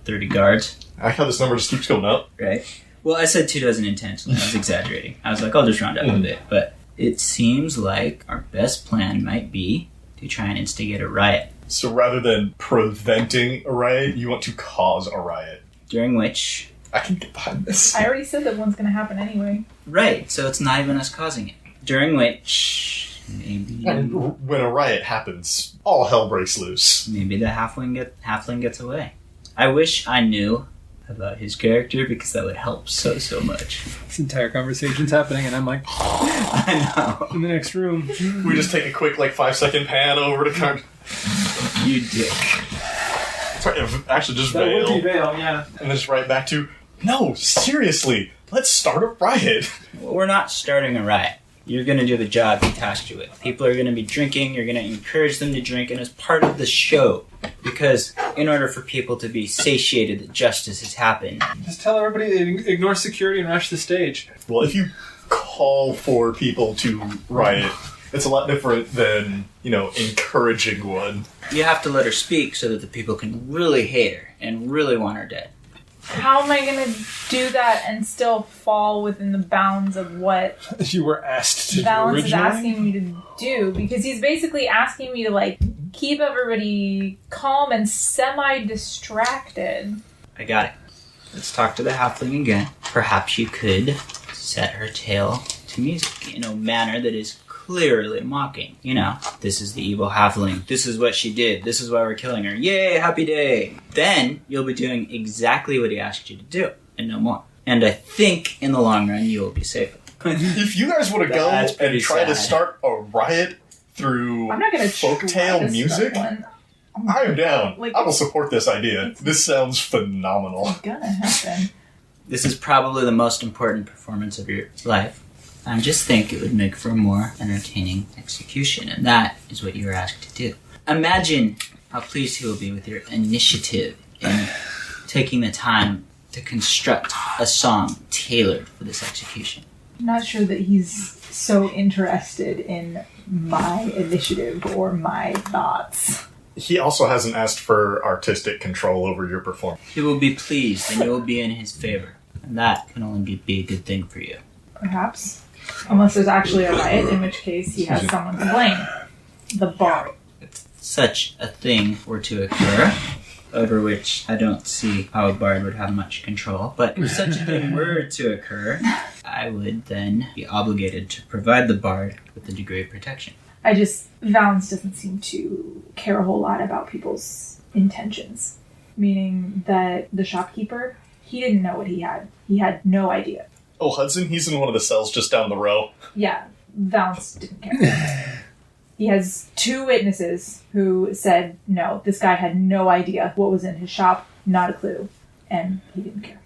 30 guards, I like how this number just keeps going up. right? Well, I said 2 dozen intentionally. I was exaggerating. I was like, I'll just round up a bit. But It seems like our best plan might be to try and instigate a riot. So rather than preventing a riot, you want to cause a riot. During which... I can get behind this. I already said that one's going to happen anyway. Right, so it's not even us causing it. During which... Maybe... And when a riot happens, all hell breaks loose. Maybe the halfling gets away. I wish I knew about his character because that would help so much. This entire conversation's happening, and I'm like, I know. in the next room. We just take a quick 5-second pan over to You dick. Sorry, actually just That would be Vale. Vale, yeah. And then just right back to, no, seriously, let's start a riot. We're not starting a riot. You're going to do the job he tasked you with. People are going to be drinking. You're going to encourage them to drink. And it's part of the show. Because in order for people to be satiated that justice has happened... Just tell everybody to ignore security and rush the stage. Well, if you call for people to riot, it's a lot different than, encouraging one. You have to let her speak so that the people can really hate her and really want her dead. How am I going to do that and still fall within the bounds of what You were asked to do Valance is originally. asking me to do? Because he's basically asking me to, keep everybody calm and semi-distracted. I got it. Let's talk to the halfling again. Perhaps you could set her tale to music in a manner that is clearly mocking. This is the evil halfling. This is what she did. This is why we're killing her. Yay, happy day. Then you'll be doing exactly what he asked you to do, and no more. And I think in the long run you will be safer. If you guys want to go That's pretty and try to sad. start a riot through I'm not going to folktale music, One. I am down. Like- I will support this idea. This sounds phenomenal. It's gonna happen. This is probably the most important performance of your life. I just think it would make for a more entertaining execution, and that is what you were asked to do. Imagine how pleased he will be with your initiative in taking the time to construct a song tailored for this execution. I'm not sure that he's so interested in my initiative or my thoughts. He also hasn't asked for artistic control over your performance. He will be pleased, and you will be in his favor, and that can only be a good thing for you. Perhaps. Unless there's actually a riot, in which case he has someone to blame. The bard. If such a thing were to occur, over which I don't see how a bard would have much control, but if such a thing were to occur, I would then be obligated to provide the bard with a degree of protection. Valance doesn't seem to care a whole lot about people's intentions. Meaning that the shopkeeper, he didn't know what he had. He had no idea. Oh, Hudson, he's in one of the cells just down the row. Yeah, Valance didn't care. He has 2 witnesses who said, no, this guy had no idea what was in his shop, not a clue, and he didn't care.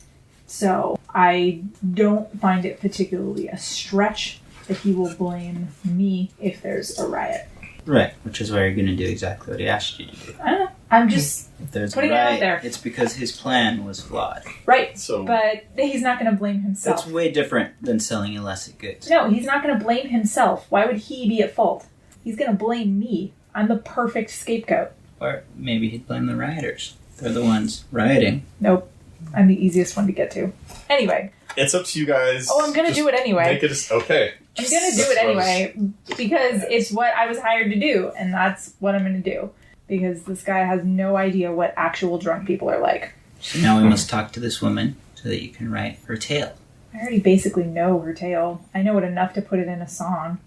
So I don't find it particularly a stretch that he will blame me if there's a riot. Right, which is why you're going to do exactly what he asked you to do. I don't know. I'm just If there's Putting a it out riot, there. it's because his plan was flawed. right, So but he's not going to blame himself. That's way different than selling illicit goods. No, he's not going to blame himself. Why would he be at fault? He's going to blame me. I'm the perfect scapegoat. Or maybe he'd blame the rioters. They're the ones rioting. Nope. I'm the easiest one to get to. Anyway. it's up to you guys. Oh, I'm going to Just do it anyway. Make it okay. I'm going to do it anyway because it's what I was hired to do, and that's what I'm going to do. Because this guy has no idea what actual drunk people are like. So now we must talk to this woman so that you can write her tale. I already basically know her tale. I know it enough to put it in a song.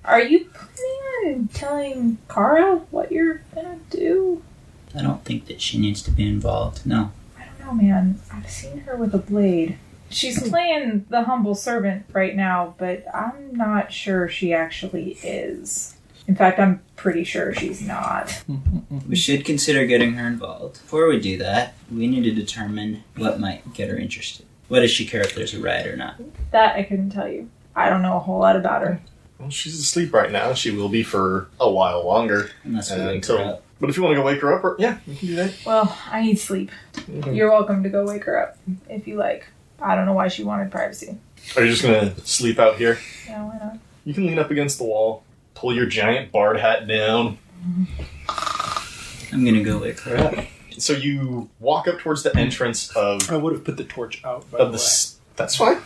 Are you planning on telling Kara what you're going to do? I don't think that she needs to be involved. No. I don't know, man. I've seen her with a blade. She's playing the humble servant right now, but I'm not sure she actually is. In fact, I'm pretty sure she's not. We should consider getting her involved. Before we do that, we need to determine what might get her interested. What does she care if there's a riot or not? That I couldn't tell you. I don't know a whole lot about her. Well, she's asleep right now. She will be for a while longer. Unless we wake her up. But if you want to go wake her up, yeah, we can do that. Well, I need sleep. You're welcome to go wake her up if you like. I don't know why she wanted privacy. Are you just going to sleep out here? Yeah, why not? You can lean up against the wall, pull your giant bard hat down. I'm gonna go wake her up. So you walk up towards the entrance of I would have put the torch out, by the way. That's fine.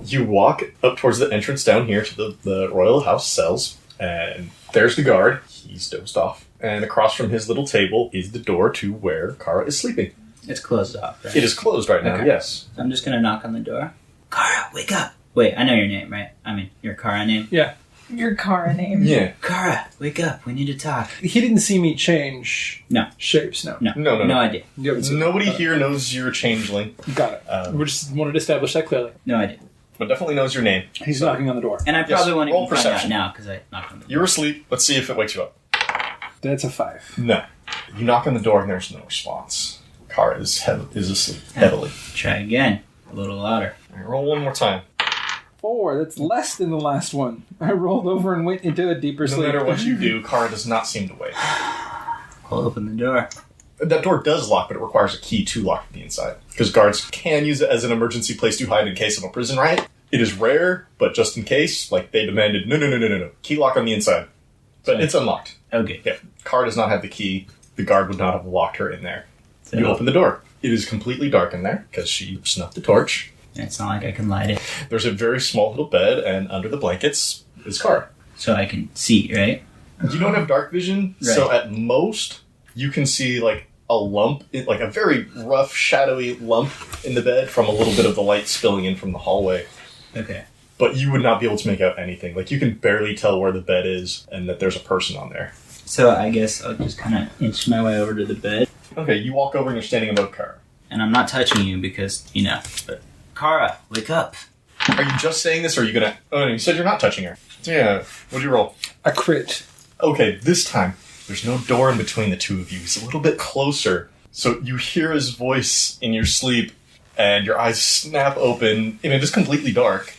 You walk up towards the entrance down here to the royal house cells, and there's the guard. He's dozed off. And across from his little table is the door to where Kara is sleeping. It's closed off, right? It is closed right now, Okay. yes. I'm just gonna knock on the door. Kara, wake up! Wait, I know your name, right? I mean, your Kara name. Yeah. Your Kara name. Yeah. Kara, wake up! We need to talk. He didn't see me change No. shapes, no. No, No. no idea. You haven't seen Nobody me. here knows you're a changeling, Got it. We just wanted to establish that clearly. No idea. but definitely knows your name. He's knocking on the door. And I probably won't roll even find out perception. now because I knocked on the door. You're asleep. Let's see if it wakes you up. That's a 5. No. You knock on the door and there's no response. Kara is asleep heavily. Try again. A little louder. All right, roll one more time. 4. That's less than the last one. I rolled over and went into a deeper No sleep. matter what you do, Kara does not seem to wake. I'll open the door. That door does lock, but it requires a key to lock the inside. Because guards can use it as an emergency place to hide in case of a prison riot. It is rare, but just in case, like they demanded, no. Key lock on the inside. But it's unlocked. Okay. Yeah. Kara does not have the key. The guard would not have locked her in there. So, You open the door. It is completely dark in there, because she snuffed the torch. it's not like I can light it. There's a very small little bed, and under the blankets is Kara. So I can see, right? You don't have dark vision, so Right. at most, you can see, like, a lump, like a very rough, shadowy lump in the bed from a little bit of the light spilling in from the hallway. Okay. But you would not be able to make out anything. Like, you can barely tell where the bed is and that there's a person on there. So I guess I'll just kind of inch my way over to the bed. Okay, you walk over and you're standing above Kara. And I'm not touching you because, but Kara, wake up. Are you just saying this, or are you gonna... Oh, no, you said you're not touching her. Yeah, what'd you roll? A crit. Okay, this time, there's no door in between the two of you. He's a little bit closer. So you hear his voice in your sleep, and your eyes snap open, and it is completely dark,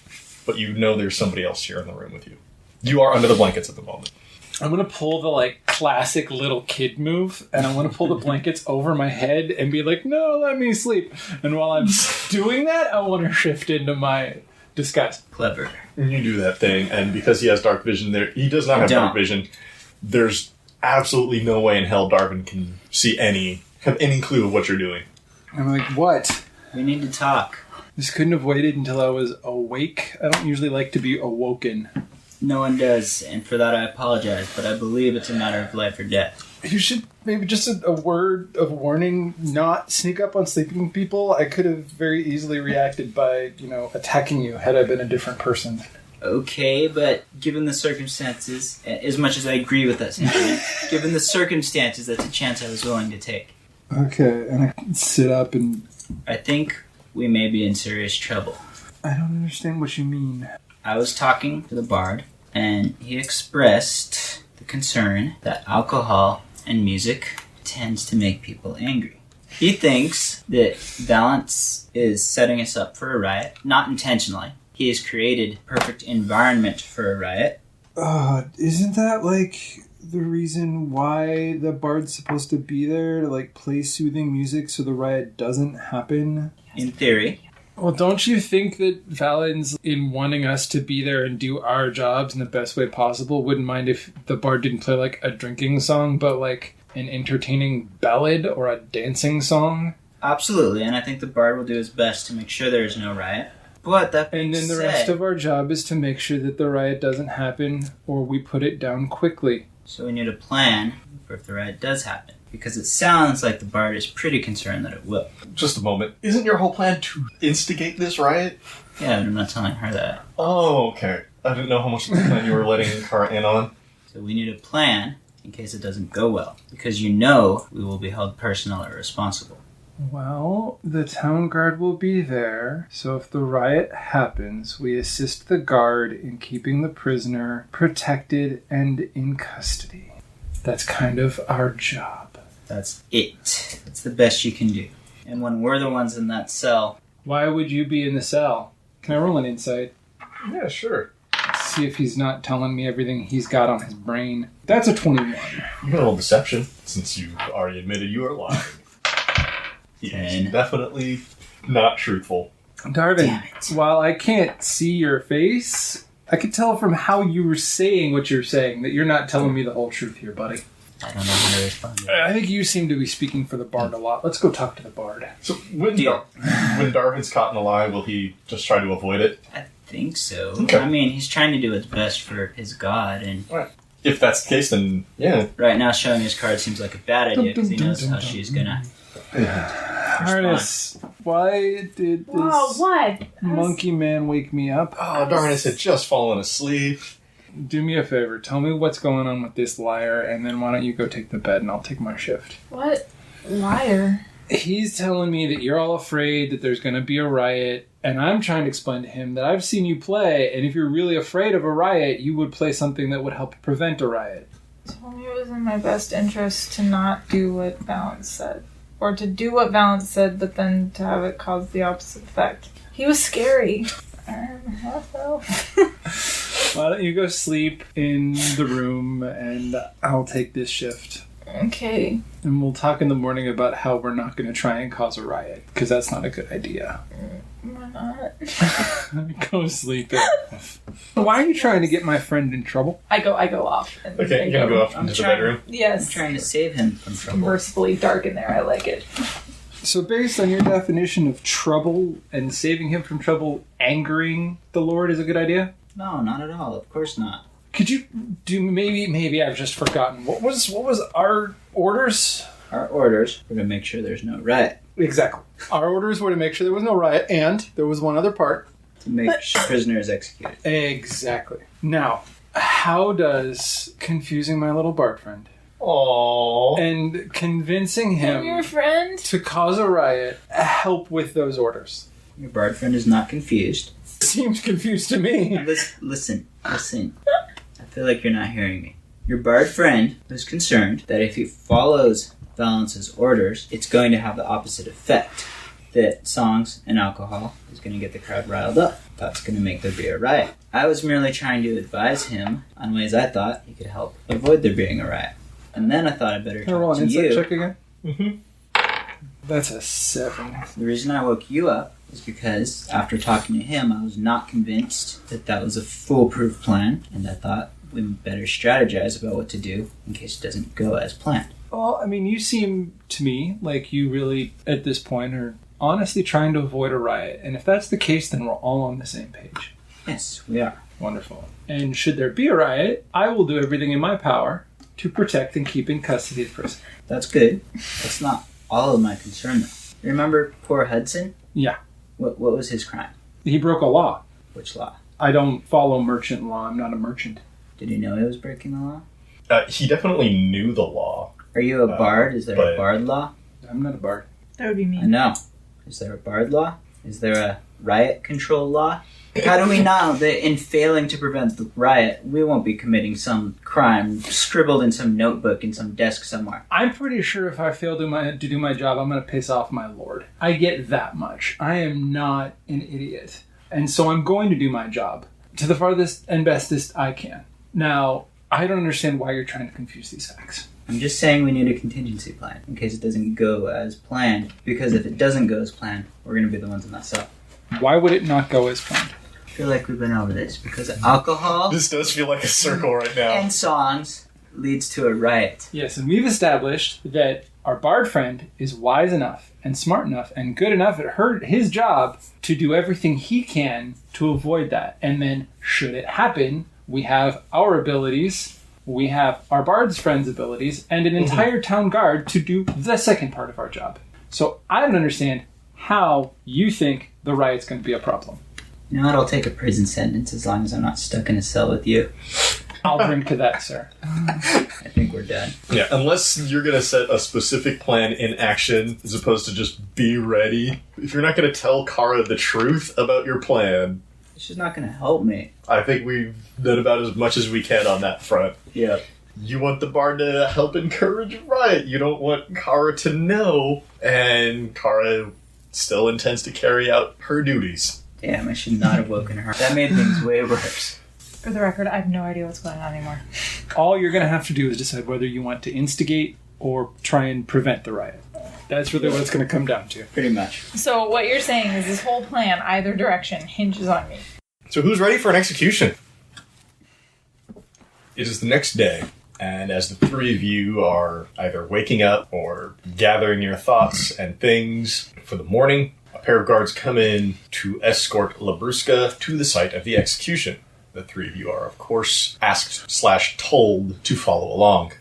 but you know there's somebody else here in the room with you. You are under the blankets at the moment. I'm going to pull the, classic little kid move, and I'm going to pull the blankets over my head and be like, no, let me sleep. And while I'm doing that, I want to shift into my disguise. Clever. And you do that thing, and because he has dark vision, he does not have dark vision. There's absolutely no way in hell Darvin can have any clue of what you're doing. I'm like, what? We need to talk. This couldn't have waited until I was awake. I don't usually like to be awoken. No one does, and for that I apologize, but I believe it's a matter of life or death. You should maybe just a word of warning, not sneak up on sleeping people. I could have very easily reacted by, attacking you had I been a different person. Okay, but given the circumstances, as much as I agree with that sentiment, given the circumstances, that's a chance I was willing to take. Okay, and I can sit up and... I think we may be in serious trouble. I don't understand what you mean. I was talking to the bard, and he expressed the concern that alcohol and music tends to make people angry. He thinks that Valance is setting us up for a riot, not intentionally. He has created a perfect environment for a riot. Isn't that, the reason why the bard's supposed to be there, to, play soothing music so the riot doesn't happen? In theory. Well, don't you think that Valens, in wanting us to be there and do our jobs in the best way possible, wouldn't mind if the bard didn't play, a drinking song, but, an entertaining ballad or a dancing song? Absolutely, and I think the bard will do his best to make sure there is no riot. But that being And then the said, rest of our job is to make sure that the riot doesn't happen, or we put it down quickly. So we need a plan for if the riot does happen. Because it sounds like the bard is pretty concerned that it will. Just a moment. Isn't your whole plan to instigate this riot? Yeah, but I'm not telling her that. Oh, okay. I didn't know how much of the plan you were letting Kara in on. So we need a plan in case it doesn't go well. Because we will be held personally responsible. Well, the town guard will be there, so if the riot happens, we assist the guard in keeping the prisoner protected and in custody. That's kind of our job. That's it. That's the best you can do. And when we're the ones in that cell... Why would you be in the cell? Can I roll an insight? Yeah, sure. See if he's not telling me everything he's got on his brain. That's a 21. You can roll deception, since you already admitted you are lying. He's 10. definitely not truthful. Darvin, Damn it. while I can't see your face, I can tell from how you were saying what you're saying that you're not telling me the whole truth here, buddy. I don't know how to respond. I think you seem to be speaking for the bard a lot. Let's go talk to the bard. So when Darvin's caught in a lie, will he just try to avoid it? I think so. Okay. I mean, he's trying to do what's best for his god, and If that's the case, then yeah. right now showing his card seems like a bad idea because he knows how she's gonna Arnis, why did this what? monkey man wake me up? Oh, Darnis had just fallen asleep. Do me a favor. Tell me what's going on with this liar, and then why don't you go take the bed and I'll take my shift. What? Liar. He's telling me that you're all afraid that there's going to be a riot, and I'm trying to explain to him that I've seen you play, and if you're really afraid of a riot, you would play something that would help prevent a riot. Told me it was in my best interest to not do what Valance said. Or to do what Valance said, but then to have it cause the opposite effect. He was scary. Why don't you go sleep in the room, and I'll take this shift. Okay. And we'll talk in the morning about how we're not going to try and cause a riot, because that's not a good idea. Why not? Go sleep it off. Why are you trying to get my friend in trouble? I go off. And Okay, you're gonna go off into the bedroom. I'm Yes. trying to save him from trouble. Mercifully dark in there. I like it. So based on your definition of trouble and saving him from trouble, angering the Lord is a good idea? No, not at all. Of course not. Could you do maybe I've just forgotten. What was our orders? Our orders were to make sure there's no riot. Exactly. Our orders were to make sure there was no riot, and there was one other part. To make prisoners executed. Exactly. Now, how does confusing my little bard friend Aww. and convincing I'm your him friend. to cause a riot help with those orders? Your bard friend is not confused. Seems confused to me. Listen. I feel like you're not hearing me. Your bard friend was concerned that if he follows Valance's orders, it's going to have the opposite effect. That songs and alcohol is going to get the crowd riled up. That's going to make there be a riot. I was merely trying to advise him on ways I thought he could help avoid there being a riot. And then I thought I'd better Can I roll talk an to insight you. check again? Mm-hmm. That's a 7. The reason I woke you up was because after talking to him, I was not convinced that that was a foolproof plan, and I thought we better strategize about what to do in case it doesn't go as planned. Well, I mean, you seem to me like you really, at this point, are honestly trying to avoid a riot. And if that's the case, then we're all on the same page. Yes, we are. Wonderful. And should there be a riot, I will do everything in my power to protect and keep in custody the person. That's good. That's not all of my concern, though. You remember poor Hudson? Yeah. What was his crime? He broke a law. Which law? I don't follow merchant law. I'm not a merchant. Did he know he was breaking the law? He definitely knew the law. Are you a bard? Is there but- a bard law? I'm not a bard. That would be me. I know. Is there a bard law? Is there a riot control law? How do we know that in failing to prevent the riot, we won't be committing some crime scribbled in some notebook in some desk somewhere? I'm pretty sure if I fail to do my job, I'm going to piss off my lord. I get that much. I am not an idiot. And so I'm going to do my job to the farthest and bestest I can. Now, I don't understand why you're trying to confuse these facts. I'm just saying we need a contingency plan in case it doesn't go as planned, because if it doesn't go as planned, we're going to be the ones that mess up. Why would it not go as planned? I feel like we've been over this because alcohol This does feel like a circle right now. and songs leads to a riot. Yes, and we've established that our bard friend is wise enough and smart enough and good enough at his job to do everything he can to avoid that. And then, should it happen, we have our abilities, we have our bard's friend's abilities, and an entire town guard to do the second part of our job. So I don't understand how you think the riot's going to be a problem. You know what? I'll take a prison sentence as long as I'm not stuck in a cell with you. I'll drink to that, sir. I think we're done. Yeah, unless you're going to set a specific plan in action as opposed to just be ready. If you're not going to tell Kara the truth about your plan, She's not going to help me. I think we've done about as much as we can on that front. Yeah. You want the bard to help encourage a riot. You don't want Kara to know, and Kara still intends to carry out her duties. Damn, I should not have woken her. That made things way worse. For the record, I have no idea what's going on anymore. All you're going to have to do is decide whether you want to instigate or try and prevent the riot. That's really what it's going to come down to. Pretty much. So what you're saying is this whole plan, either direction, hinges on me. So who's ready for an execution? It is the next day. And as the three of you are either waking up or gathering your thoughts and things for the morning, a pair of guards come in to escort Labrusca to the site of the execution. The three of you are, of course, asked/told to follow along.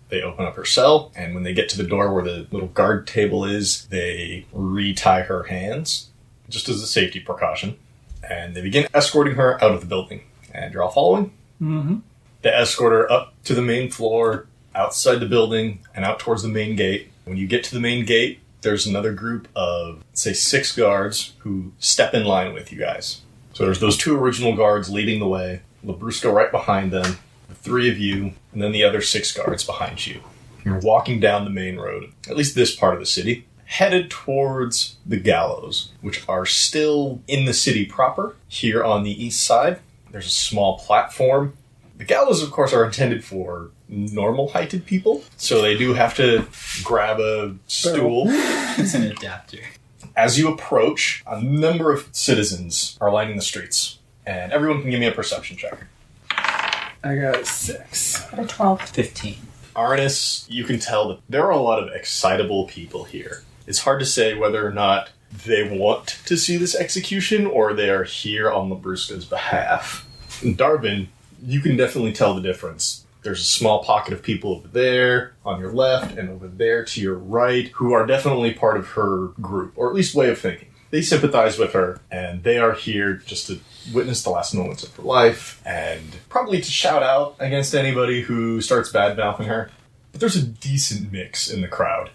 They open up her cell, and when they get to the door where the little guard table is, they retie her hands, just as a safety precaution, and they begin escorting her out of the building. And you're all following? Mm-hmm. They escort her up to the main floor, outside the building, and out towards the main gate. When you get to the main gate, there's another group of, say, 6 guards who step in line with you guys. So there's those 2 original guards leading the way, Labrusca right behind them, the 3 of you, and then the other 6 guards behind you. You're walking down the main road, at least this part of the city, headed towards the gallows, which are still in the city proper. Here on the east side, there's a small platform. The gallows, of course, are intended for normal-heighted people, so they do have to grab a stool. It's an adapter. As you approach, a number of citizens are lining the streets, and everyone can give me a perception check. I got a 6. Got a 12. 15. Arnis, you can tell that there are a lot of excitable people here. It's hard to say whether or not they want to see this execution or they are here on Labrusca's behalf. And Darvin, you can definitely tell the difference. There's a small pocket of people over there on your left and over there to your right who are definitely part of her group, or at least way of thinking. They sympathize with her, and they are here just to witness the last moments of her life and probably to shout out against anybody who starts bad-mouthing her. But there's a decent mix in the crowd.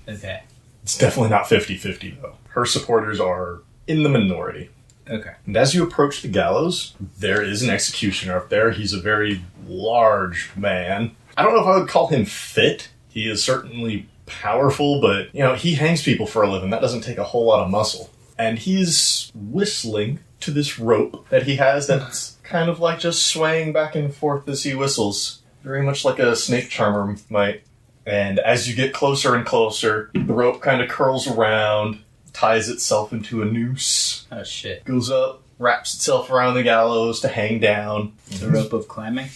Okay. It's definitely not 50-50, though. Her supporters are in the minority. Okay. And as you approach the gallows, there is an executioner up there. He's a very large man. I don't know if I would call him fit. He is certainly powerful, but, he hangs people for a living. That doesn't take a whole lot of muscle. And he's whistling to this rope that he has that's kind of like just swaying back and forth as he whistles. Very much like a snake charmer might. And as you get closer and closer, the rope kind of curls around, ties itself into a noose. Oh, shit. Goes up, wraps itself around the gallows to hang down. The rope of climbing?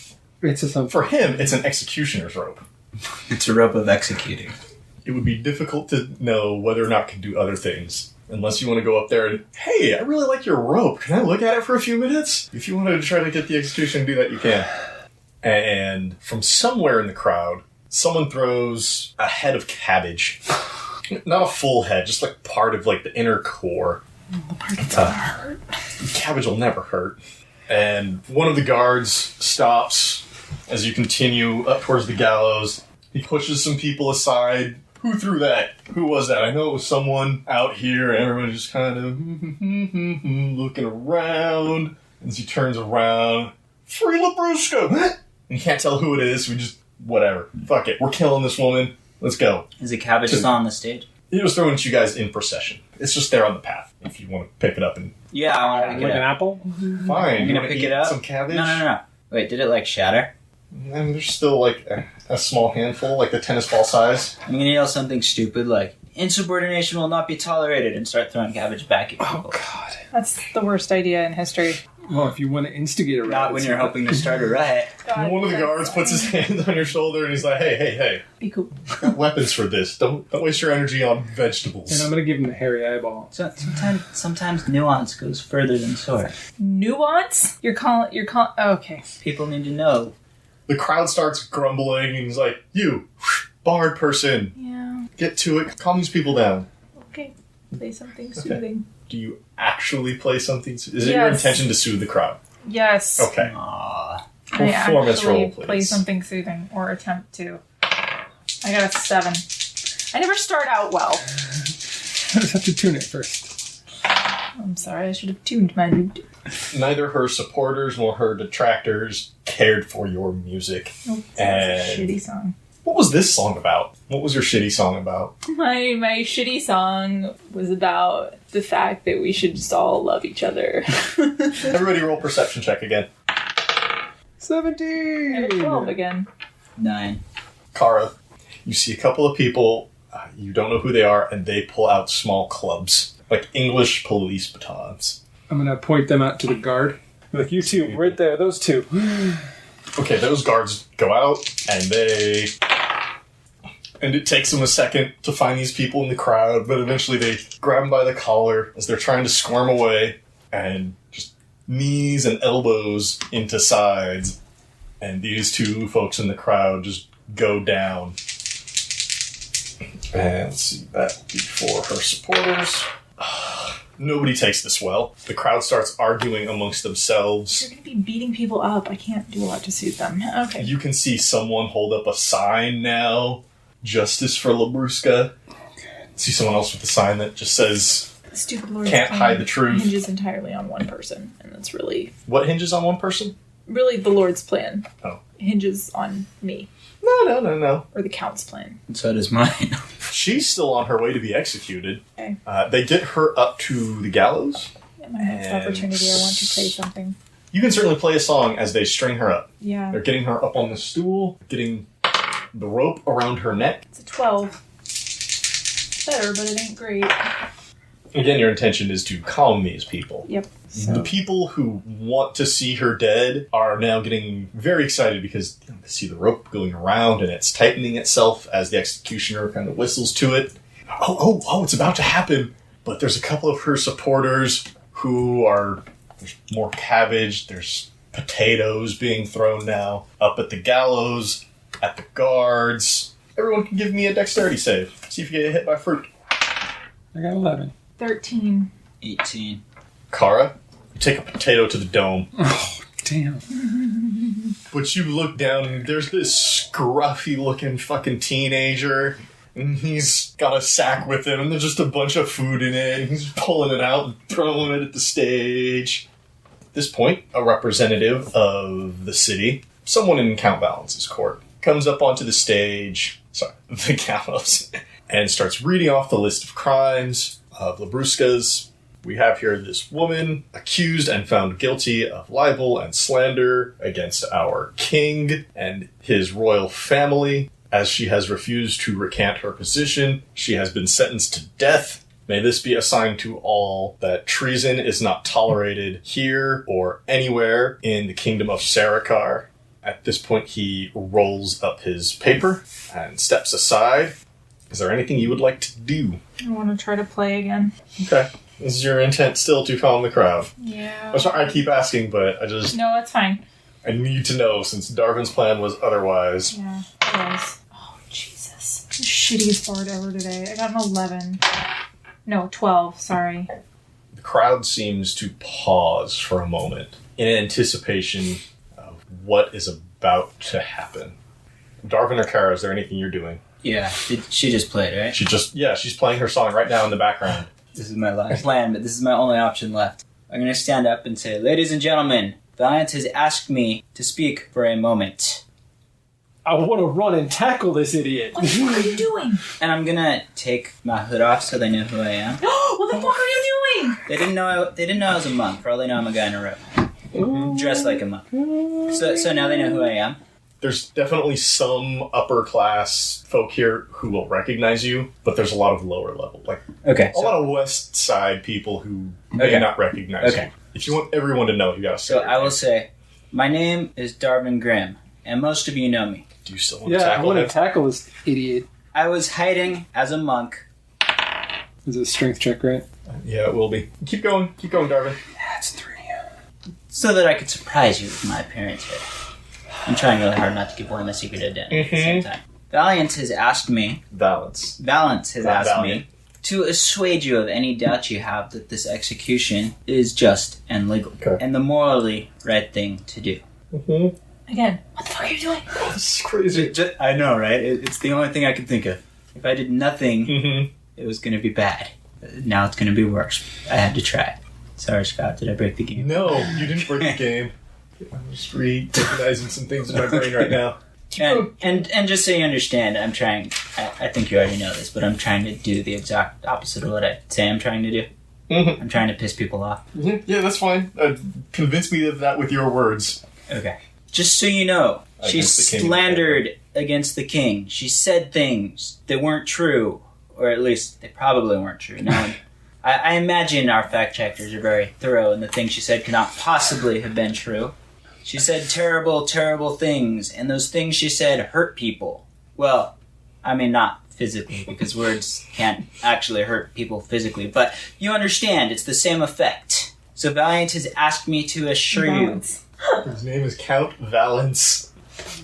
It's a something. For him, it's an executioner's rope. It's a rope of executing. It would be difficult to know whether or not it can do other things. Unless you want to go up there and, hey, I really like your rope. Can I look at it for a few minutes? If you want to try to get the execution to do that, you can. And from somewhere in the crowd, someone throws a head of cabbage. Not a full head, just like part of like the inner core. The part that's gonna hurt. Cabbage will never hurt. And one of the guards stops as you continue up towards the gallows. He pushes some people aside. Who threw that? Who was that? I know it was someone out here. Everyone just kind of looking around. As he turns around, free Labrusca! You can't tell who it is. We just, whatever. Fuck it. We're killing this woman. Let's go. Is the cabbage still on the stage? He was throwing at you guys in procession. It's just there on the path. If you want to pick it up and... Yeah, I want to pick Like it an up. apple? Fine. I'm You gonna want to pick eat it up. some cabbage? No. Wait, did it shatter? And there's still a small handful, like the tennis ball size. I'm gonna yell something stupid like, insubordination will not be tolerated, and start throwing cabbage back at people. Oh, God. That's the worst idea in history. Well, if you want to instigate a riot. Not when you're hoping to start a riot. God, One of the that's guards puts his funny. hand on your shoulder and he's like, hey, Be cool. I've got weapons for this. Don't waste your energy on vegetables. And I'm going to give him the hairy eyeball. So, sometimes nuance goes further than sword. Nuance? You're calling. Oh, okay. People need to know. The crowd starts grumbling and he's like, you, bard person, Yeah. get to it, calm these people down. Okay. Say something soothing. Do you actually play something? Is it your Yes. intention to soothe the crowd? Yes. Okay. Aww. I Performance actually roll, please. play something soothing or attempt to. I got a 7. I never start out well. I just have to tune it first. I'm sorry. I should have tuned my lute. Neither her supporters nor her detractors cared for your music. Oh, that's a And- shitty song. What was this song about? What was your shitty song about? My shitty song was about the fact that we should just all love each other. Everybody roll perception check again. 17! And a 12 again. 9. Kara, you see a couple of people, you don't know who they are, and they pull out small clubs. Like English police batons. I'm going to point them out to the guard. Like, you two, right there, those two. Okay, those guards go out, and it takes them a second to find these people in the crowd, but eventually they grab them by the collar as they're trying to squirm away, and just knees and elbows into sides, and these two folks in the crowd just go down. And let's see, that would be for her supporters. Nobody takes this well. The crowd starts arguing amongst themselves. You're going to be beating people up. I can't do a lot to suit them. Okay. You can see someone hold up a sign now. Justice for Labruska. Okay. See someone else with a sign that just says, The stupid Lord's can't plan hide the truth. hinges entirely on one person. And that's really... What hinges on one person? Really, the Lord's plan. Oh. Hinges on me. No. Or the Count's plan. And so does mine. She's still on her way to be executed. Okay. They get her up to the gallows. At my next opportunity, I want to play something. You can certainly play a song as they string her up. Yeah. They're getting her up on the stool, getting the rope around her neck. It's a 12. Better, but it ain't great. Again, your intention is to calm these people. Yep. The people who want to see her dead are now getting very excited because they see the rope going around and it's tightening itself as the executioner kind of whistles to it. Oh, it's about to happen. But there's a couple of her supporters who are... There's more cabbage, there's potatoes being thrown now. Up at the gallows, at the guards. Everyone can give me a dexterity save. See if you get hit by fruit. I got 11. 13. 18. Kara, you take a potato to the dome. Oh, damn. But you look down and there's this scruffy looking fucking teenager. And he's got a sack with him and there's just a bunch of food in it. And he's pulling it out and throwing it at the stage. At this point, a representative of the city, someone in Count Valence's court, comes up onto the stage, the gallows, and starts reading off the list of crimes of Labruska's. We have here this woman accused and found guilty of libel and slander against our king and his royal family. As she has refused to recant her position, she has been sentenced to death. May this be a sign to all that treason is not tolerated here or anywhere in the kingdom of Sarakar. At this point, he rolls up his paper and steps aside. Is there anything you would like to do? I want to try to play again. Okay. Is your intent still to calm the crowd? Yeah. I'm sorry I keep asking, but No, that's fine. I need to know since Darvin's plan was otherwise. Yeah, it was. Oh, Jesus. The shittiest bard ever today. I got an 11. No, 12, sorry. The crowd seems to pause for a moment in anticipation of what is about to happen. Darvin or Kara, is there anything you're doing? Yeah, she just played, right? She's playing her song right now in the background. This is my last plan, but this is my only option left. I'm going to stand up and say, ladies and gentlemen, Valiant has asked me to speak for a moment. I want to run and tackle this idiot. What the fuck are you doing? And I'm going to take my hood off so they know who I am. What the fuck are you doing? They didn't know I was a monk. For all they know, I'm a guy in a robe. Dressed like a monk. So now they know who I am. There's definitely some upper class folk here who will recognize you, but there's a lot of lower level, Okay. A lot of West Side people who may not recognize you. If you want everyone to know, you gotta say. So I will say, my name is Darvin Grimm, and most of you know me. Do you still want to Yeah, I tackle want to him? tackle this idiot. I was hiding as a monk. Is it a strength check, right? Yeah, it will be. Keep going, Darvin. That's 3. So that I could surprise you with my appearance here. I'm trying really hard not to give away my secret identity at the same time. Valiant has asked me... Valence. Valance has asked Valiant. me to assuage you of any doubt you have that this execution is just and legal. Okay. And the morally right thing to do. Again, what the fuck are you doing? This is crazy. I know, right? It's the only thing I can think of. If I did nothing, it was going to be bad. Now it's going to be worse. I had to try. Sorry, Scott. Did I break the game? No, you didn't break the game. I'm just recognizing some things in my brain right now. And just so you understand, I'm trying... I think you already know this, but I'm trying to do the exact opposite of what I say I'm trying to do. I'm trying to piss people off. Yeah, that's fine. Convince me of that with your words. Okay. Just so you know, she Against the king. slandered against the king. She said things that weren't true, or at least they probably weren't true. Now, I imagine our fact checkers are very thorough, and the things she said could not possibly have been true. She said terrible, terrible things, and those things she said hurt people. Well, I mean, not physically, because words can't actually hurt people physically, but you understand, it's the same effect. So Valiant has asked me to assure Balance. His name is Count Valence.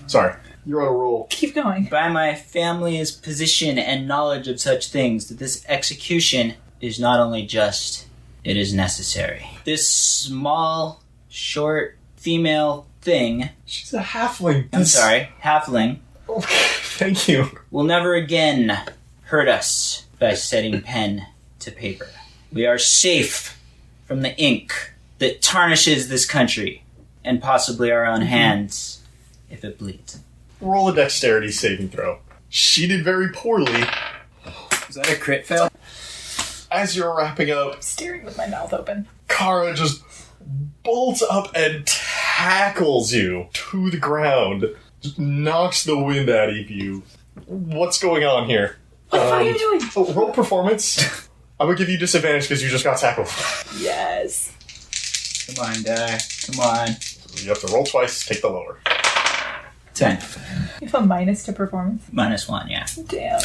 Sorry, you're on a roll. Keep going. you, by my family's position and knowledge of such things, that this execution is not only just, it is necessary. This small, short, female thing, She's a halfling. I'm sorry, halfling, Thank you. will never again hurt us by setting pen to paper. We are safe from the ink that tarnishes this country and possibly our own hands if it bleeds. Roll a dexterity saving throw. She did very poorly. Is that a crit fail? As you're wrapping up, Staring with my mouth open. Kara just bolts up and tackles you to the ground. Just knocks the wind out of you. What's going on here? What the fuck are you doing? Oh, roll performance. I'm gonna give you disadvantage because you just got tackled. Yes. Come on, die. Come on. You have to roll twice, take the lower. 10. You have a minus to performance. -1, yeah. Damn.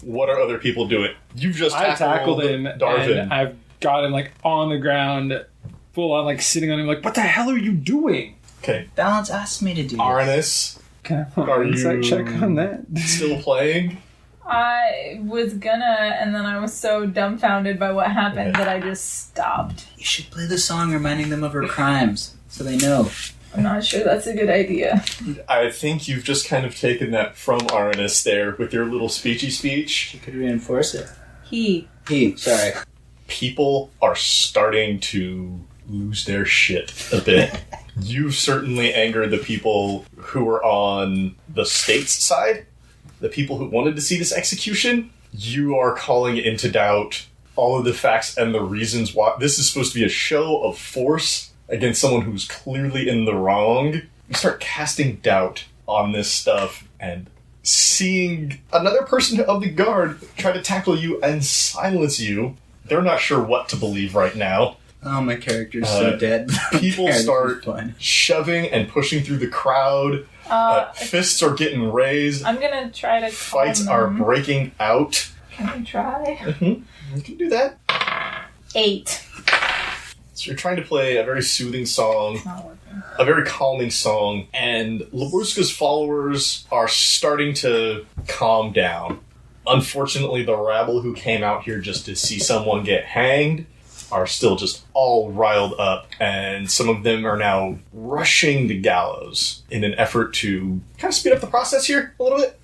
What are other people doing? You've just I tackled tackled him, Darvin. and I've got him like on the ground, full on like sitting on him. Like, what the hell are you doing? Okay, Balance asked me to do this. Arnis, Can I have Are an insight you- check on that? still playing? I was gonna, and then I was so dumbfounded by what happened that I just stopped. You should play the song reminding them of her crimes so they know. I'm not sure that's a good idea. I think you've just kind of taken that from Arnis there with your little speechy speech. You could reinforce it. He. Sorry. People are starting to lose their shit a bit. You've certainly angered the people who were on the state's side, the people who wanted to see this execution. You are calling into doubt all of the facts and the reasons why this is supposed to be a show of force against someone who's clearly in the wrong. You start casting doubt on this stuff and seeing another person of the guard try to tackle you and silence you. They're not sure what to believe right now. Oh, my character's so dead. People start Fine. shoving and pushing through the crowd. Fists are getting raised. I'm gonna try to calm Fights them. are breaking out. Can I try? You can do that. 8. So you're trying to play a very soothing song, It's not working. a very calming song, and Labuska's followers are starting to calm down. Unfortunately, the rabble who came out here just to see someone get hanged are still just all riled up, and some of them are now rushing the gallows in an effort to kind of speed up the process here a little bit.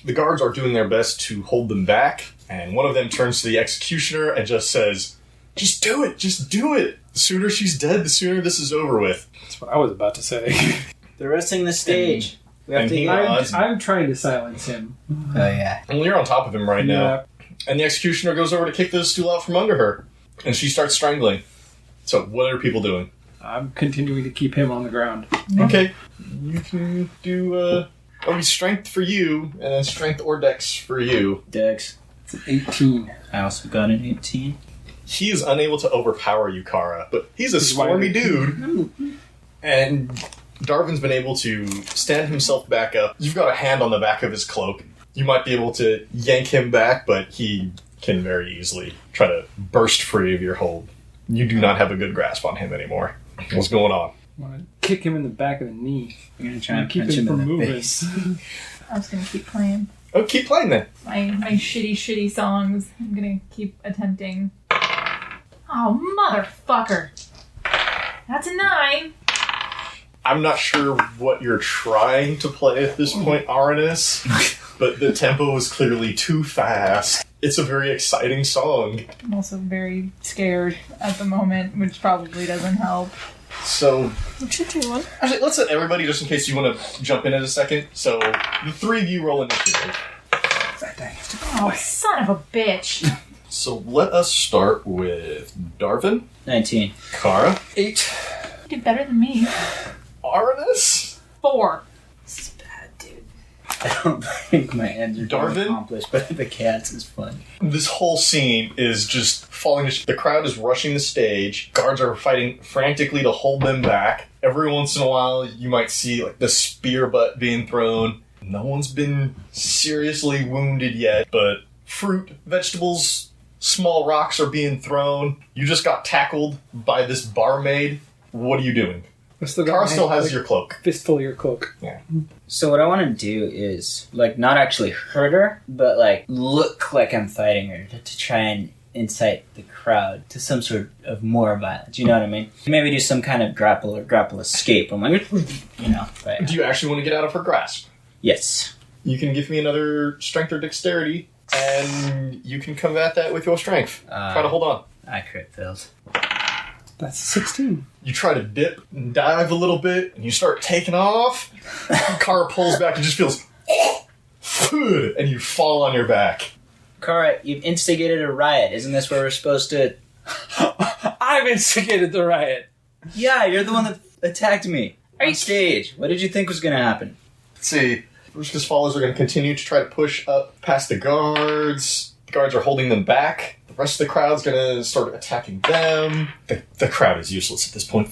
The guards are doing their best to hold them back, and one of them turns to the executioner and just says, "Just do it! Just do it! The sooner she's dead, the sooner this is over with." That's what I was about to say. They're resting the stage. We have and to he hear. nods. I'm trying to silence him. Oh, yeah. And you're on top of him right now. Yeah. And the executioner goes over to kick the stool out from under her. And she starts strangling. So what are people doing? I'm continuing to keep him on the ground. Okay. You can do, strength for you, and then strength or dex for you. Dex. It's an 18. I also got an 18. He is unable to overpower you, Kara, but he's a This is why squirmy we- dude. And Darvin's been able to stand himself back up. You've got a hand on the back of his cloak. You might be able to yank him back, but he can very easily try to burst free of your hold. You do not have a good grasp on him anymore. What's going on? I want to kick him in the back of the knee. I'm going to try and Keep punch him him from in the moving. face. I was gonna keep playing Oh, keep playing then. my shitty songs. I'm gonna keep attempting. Oh, motherfucker! That's a 9. I'm not sure what you're trying to play at this point, Arnis, but the tempo is clearly too fast. It's a very exciting song. I'm also very scared at the moment, which probably doesn't help. So, What you doing? actually, let's let everybody, just in case you want to jump in a second. So, the three of you roll initiative. Oh, son of a bitch! So, let us start with Darvin, 19. Kara, 8. You did better than me. Arnis, 4. This is bad, dude. I don't think my ends are Darvin? accomplished, but the cats is fun. This whole scene is just falling to the crowd is rushing the stage. Guards are fighting frantically to hold them back. Every once in a while, you might see like the spear butt being thrown. No one's been seriously wounded yet, but fruit, vegetables, small rocks are being thrown. You just got tackled by this barmaid. What are you doing? Kara still has your cloak. Fistful of your cloak. Yeah. So what I want to do is, like, not actually hurt her, but, like, look like I'm fighting her to try and incite the crowd to some sort of more violence. You know what I mean? Maybe do some kind of grapple or grapple escape. I'm like, you know. Right. Do you actually want to get out of her grasp? Yes. You can give me another strength or dexterity, and you can combat that with your strength. Try to hold on. I crit failed. That's 16. You try to dip and dive a little bit, and you start taking off. Kara pulls back and just feels, and you fall on your back. Kara, you've instigated a riot. Isn't this where we're supposed to... I've instigated the riot. Yeah, you're the one that attacked me Are on you- stage. What did you think was going to happen? Let's see. Bruska's followers are going to continue to try to push up past the guards. The guards are holding them back. The rest of the crowd's going to start attacking them. The crowd is useless at this point.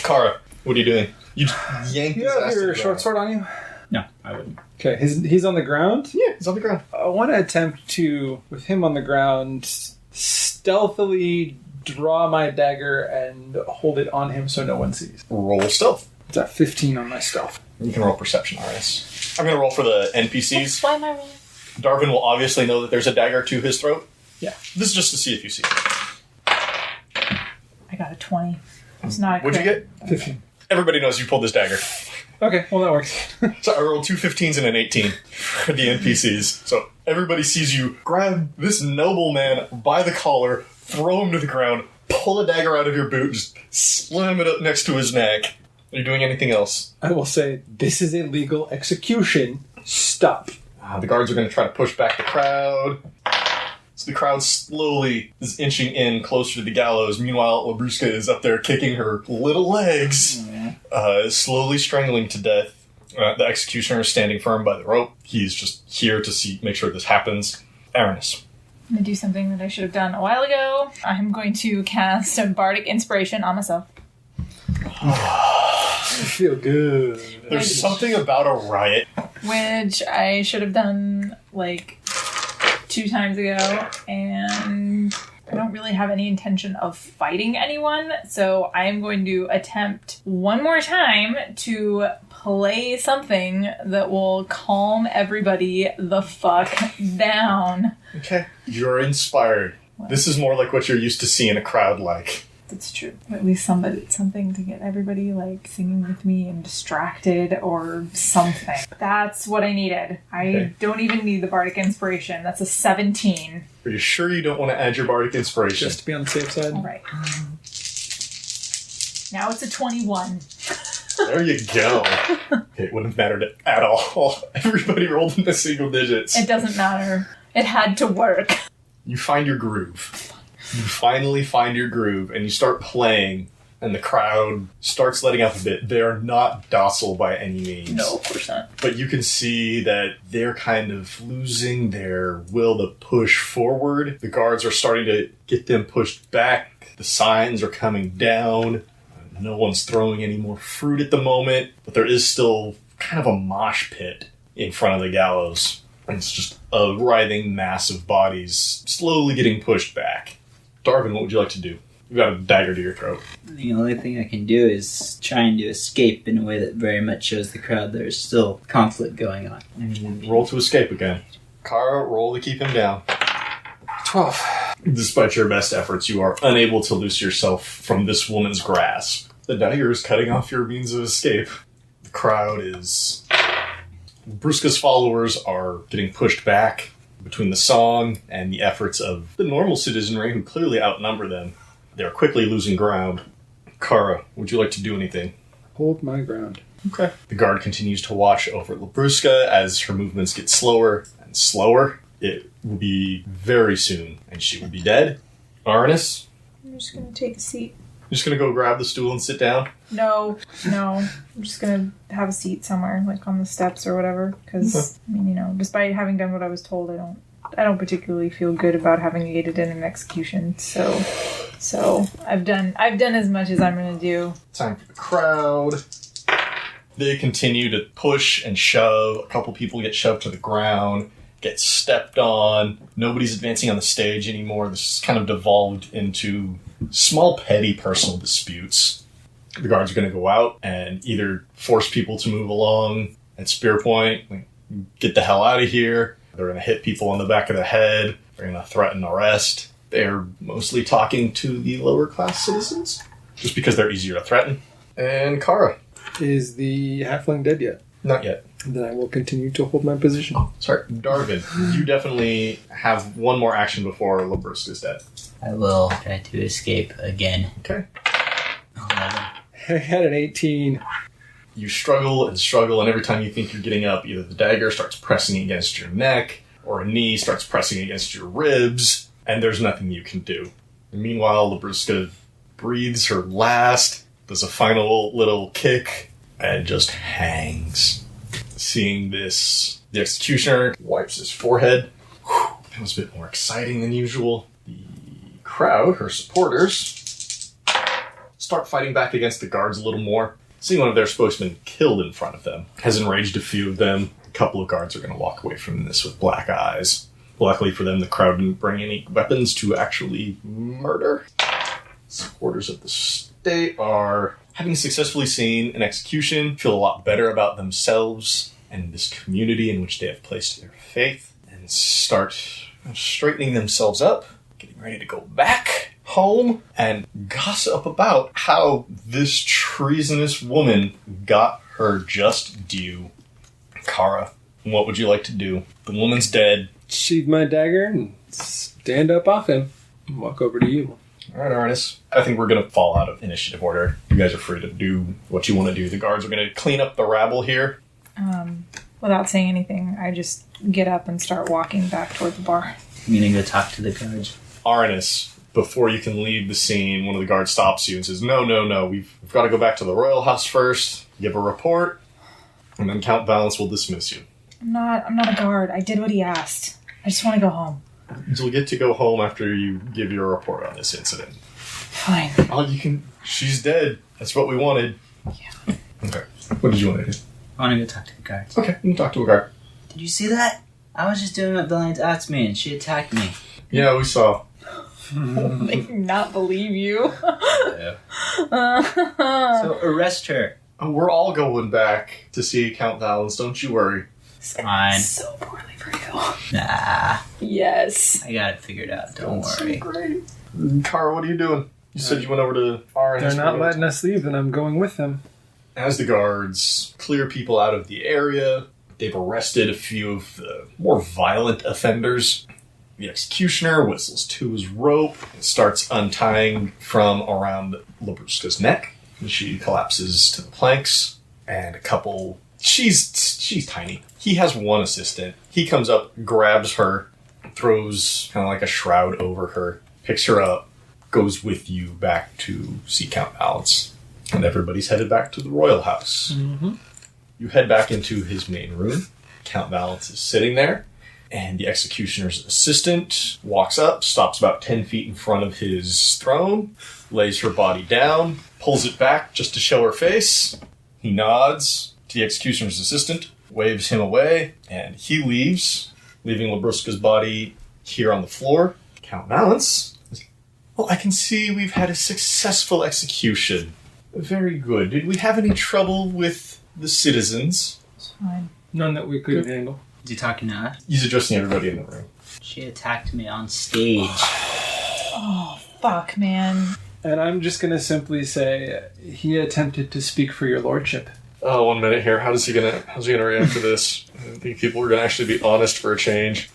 Kara, what are you doing? You yank You his have ass to your the short ground. sword on you? No, I wouldn't. Okay, he's on the ground. Yeah, he's on the ground. I want to attempt to, with him on the ground, stealthily draw my dagger and hold it on him so no one sees. Roll stealth. It's at 15 on my stealth. You can roll perception, RS. I'm going to roll for the That's NPCs. why my rolling. Darvin will obviously know that there's a dagger to his throat. Yeah. This is just to see if you see it. I got a 20. It's not a What'd you crit. get? 15. Everybody knows you pulled this dagger. Okay, well that works. So I rolled 2 15s and an 18 for the NPCs. So everybody sees you grab this nobleman by the collar, throw him to the ground, pull a dagger out of your boot, just slam it up next to his neck. Are you doing anything else? I will say, this is a legal execution. Stop. The guards are going to try to push back the crowd. So the crowd slowly is inching in closer to the gallows. Meanwhile, Labruska is up there kicking her little legs, slowly strangling to death. The executioner is standing firm by the rope. He's just here to make sure this happens. Aranis. I'm going to do something that I should have done a while ago. I'm going to cast a bardic inspiration on myself. I feel good. There's something about a riot. Which I should have done, like, 2 times ago, and I don't really have any intention of fighting anyone, so I am going to attempt one more time to play something that will calm everybody the fuck down. Okay. You're inspired. This is more like what you're used to seeing a crowd like. That's true. At least something to get everybody, like, singing with me and distracted or something. That's what I needed. I don't even need the bardic inspiration. That's a 17. Are you sure you don't want to add your bardic inspiration? Just to be on the safe side. All right. Now it's a 21. There you go. It wouldn't have mattered at all. Everybody rolled in the single digits. It doesn't matter. It had to work. You find your groove. You finally find your groove, and you start playing, and the crowd starts letting up a bit. They are not docile by any means. No, of course not. But you can see that they're kind of losing their will to push forward. The guards are starting to get them pushed back. The signs are coming down. No one's throwing any more fruit at the moment, but there is still kind of a mosh pit in front of the gallows. And it's just a writhing mass of bodies slowly getting pushed back. Darvin, what would you like to do? You've got a dagger to your throat. The only thing I can do is trying to escape in a way that very much shows the crowd there's still conflict going on. Roll to escape again. Kara, roll to keep him down. 12. Despite your best efforts, you are unable to loose yourself from this woman's grasp. The dagger is cutting off your means of escape. The crowd is... Bruska's followers are getting pushed back between the song and the efforts of the normal citizenry who clearly outnumber them. They're quickly losing ground. Kara, would you like to do anything? Hold my ground. Okay. The guard continues to watch over Labruska as her movements get slower and slower. It will be very soon, and she will be dead. Arnis? I'm just going to take a seat. You're just gonna go grab the stool and sit down? No. I'm just gonna have a seat somewhere, like on the steps or whatever. Because I mean, despite having done what I was told, I don't particularly feel good about having aided in an execution. So I've done as much as I'm gonna do. Time for the crowd. They continue to push and shove. A couple people get shoved to the ground, get stepped on. Nobody's advancing on the stage anymore. This has kind of devolved into small, petty personal disputes. The guards are going to go out and either force people to move along at spear point, like, get the hell out of here. They're going to hit people on the back of the head. They're going to threaten arrest. They're mostly talking to the lower class citizens, just because they're easier to threaten. And Kara. Is the halfling dead yet? Not yet. Then I will continue to hold my position. Sorry, Darvin, you definitely have one more action before Labrusque is dead. I will try to escape again. Okay. 11. I had an 18. You struggle, and every time you think you're getting up, either the dagger starts pressing against your neck, or a knee starts pressing against your ribs, and there's nothing you can do. And meanwhile, Labrusque breathes her last, does a final little kick, and just hangs. Seeing this, the executioner wipes his forehead. Whew, that was a bit more exciting than usual. The crowd, her supporters, start fighting back against the guards a little more. Seeing one of their spokesmen killed in front of them has enraged a few of them. A couple of guards are going to walk away from this with black eyes. Luckily for them, the crowd didn't bring any weapons to actually murder. Supporters of the state are, having successfully seen an execution, feel a lot better about themselves and this community in which they have placed their faith, and start straightening themselves up, getting ready to go back home and gossip about how this treasonous woman got her just due. Kara, what would you like to do? The woman's dead. Sheath my dagger and stand up off him and walk over to you. All right, Arnis. I think we're going to fall out of initiative order. You guys are free to do what you want to do. The guards are going to clean up the rabble here. Without saying anything, I just get up and start walking back toward the bar. I'm gonna go talk to the guards. Arnis, before you can leave the scene, one of the guards stops you and says, No. We've got to go back to the royal house first, give a report, and then Count Valence will dismiss you. I'm not a guard. I did what he asked. I just want to go home. You'll get to go home after you give your report on this incident. Fine. Oh, you can... She's dead. That's what we wanted. Yeah. Okay. What did you want to do? I want to go talk to the guards. Okay, you can talk to a guard. Did you see that? I was just doing what the lines asked me and she attacked me. Yeah, we saw. They do not believe you. Yeah. So arrest her. Oh, we're all going back to see Count Valence, don't you worry. Fine. So poorly for you. Nah. Yes. I got it figured out. Don't worry. Great. Kara, what are you doing? You said you went over to R. They're not letting us leave, and I'm going with them. As the guards clear people out of the area, they've arrested a few of the more violent offenders. The executioner whistles to his rope and starts untying from around Labrusca's neck. She collapses to the planks, and a couple... She's tiny. He has one assistant. He comes up, grabs her, throws kind of like a shroud over her, picks her up, goes with you back to see Count Valence. And everybody's headed back to the royal house. Mm-hmm. You head back into his main room. Count Valence is sitting there, and the executioner's assistant walks up, stops about 10 feet in front of his throne, lays her body down, pulls it back just to show her face. He nods to the executioner's assistant, waves him away, and he leaves, leaving Labrusca's body here on the floor. Count Valence, well, I can see we've had a successful execution. Very good. Did we have any trouble with the citizens? It's fine. None that we could handle. Is he talking to us? He's addressing everybody in the room. She attacked me on stage. Oh, fuck, man. And I'm just going to simply say, he attempted to speak for your lordship. Oh, 1 minute here. How's he gonna react to this? I think people are gonna actually be honest for a change.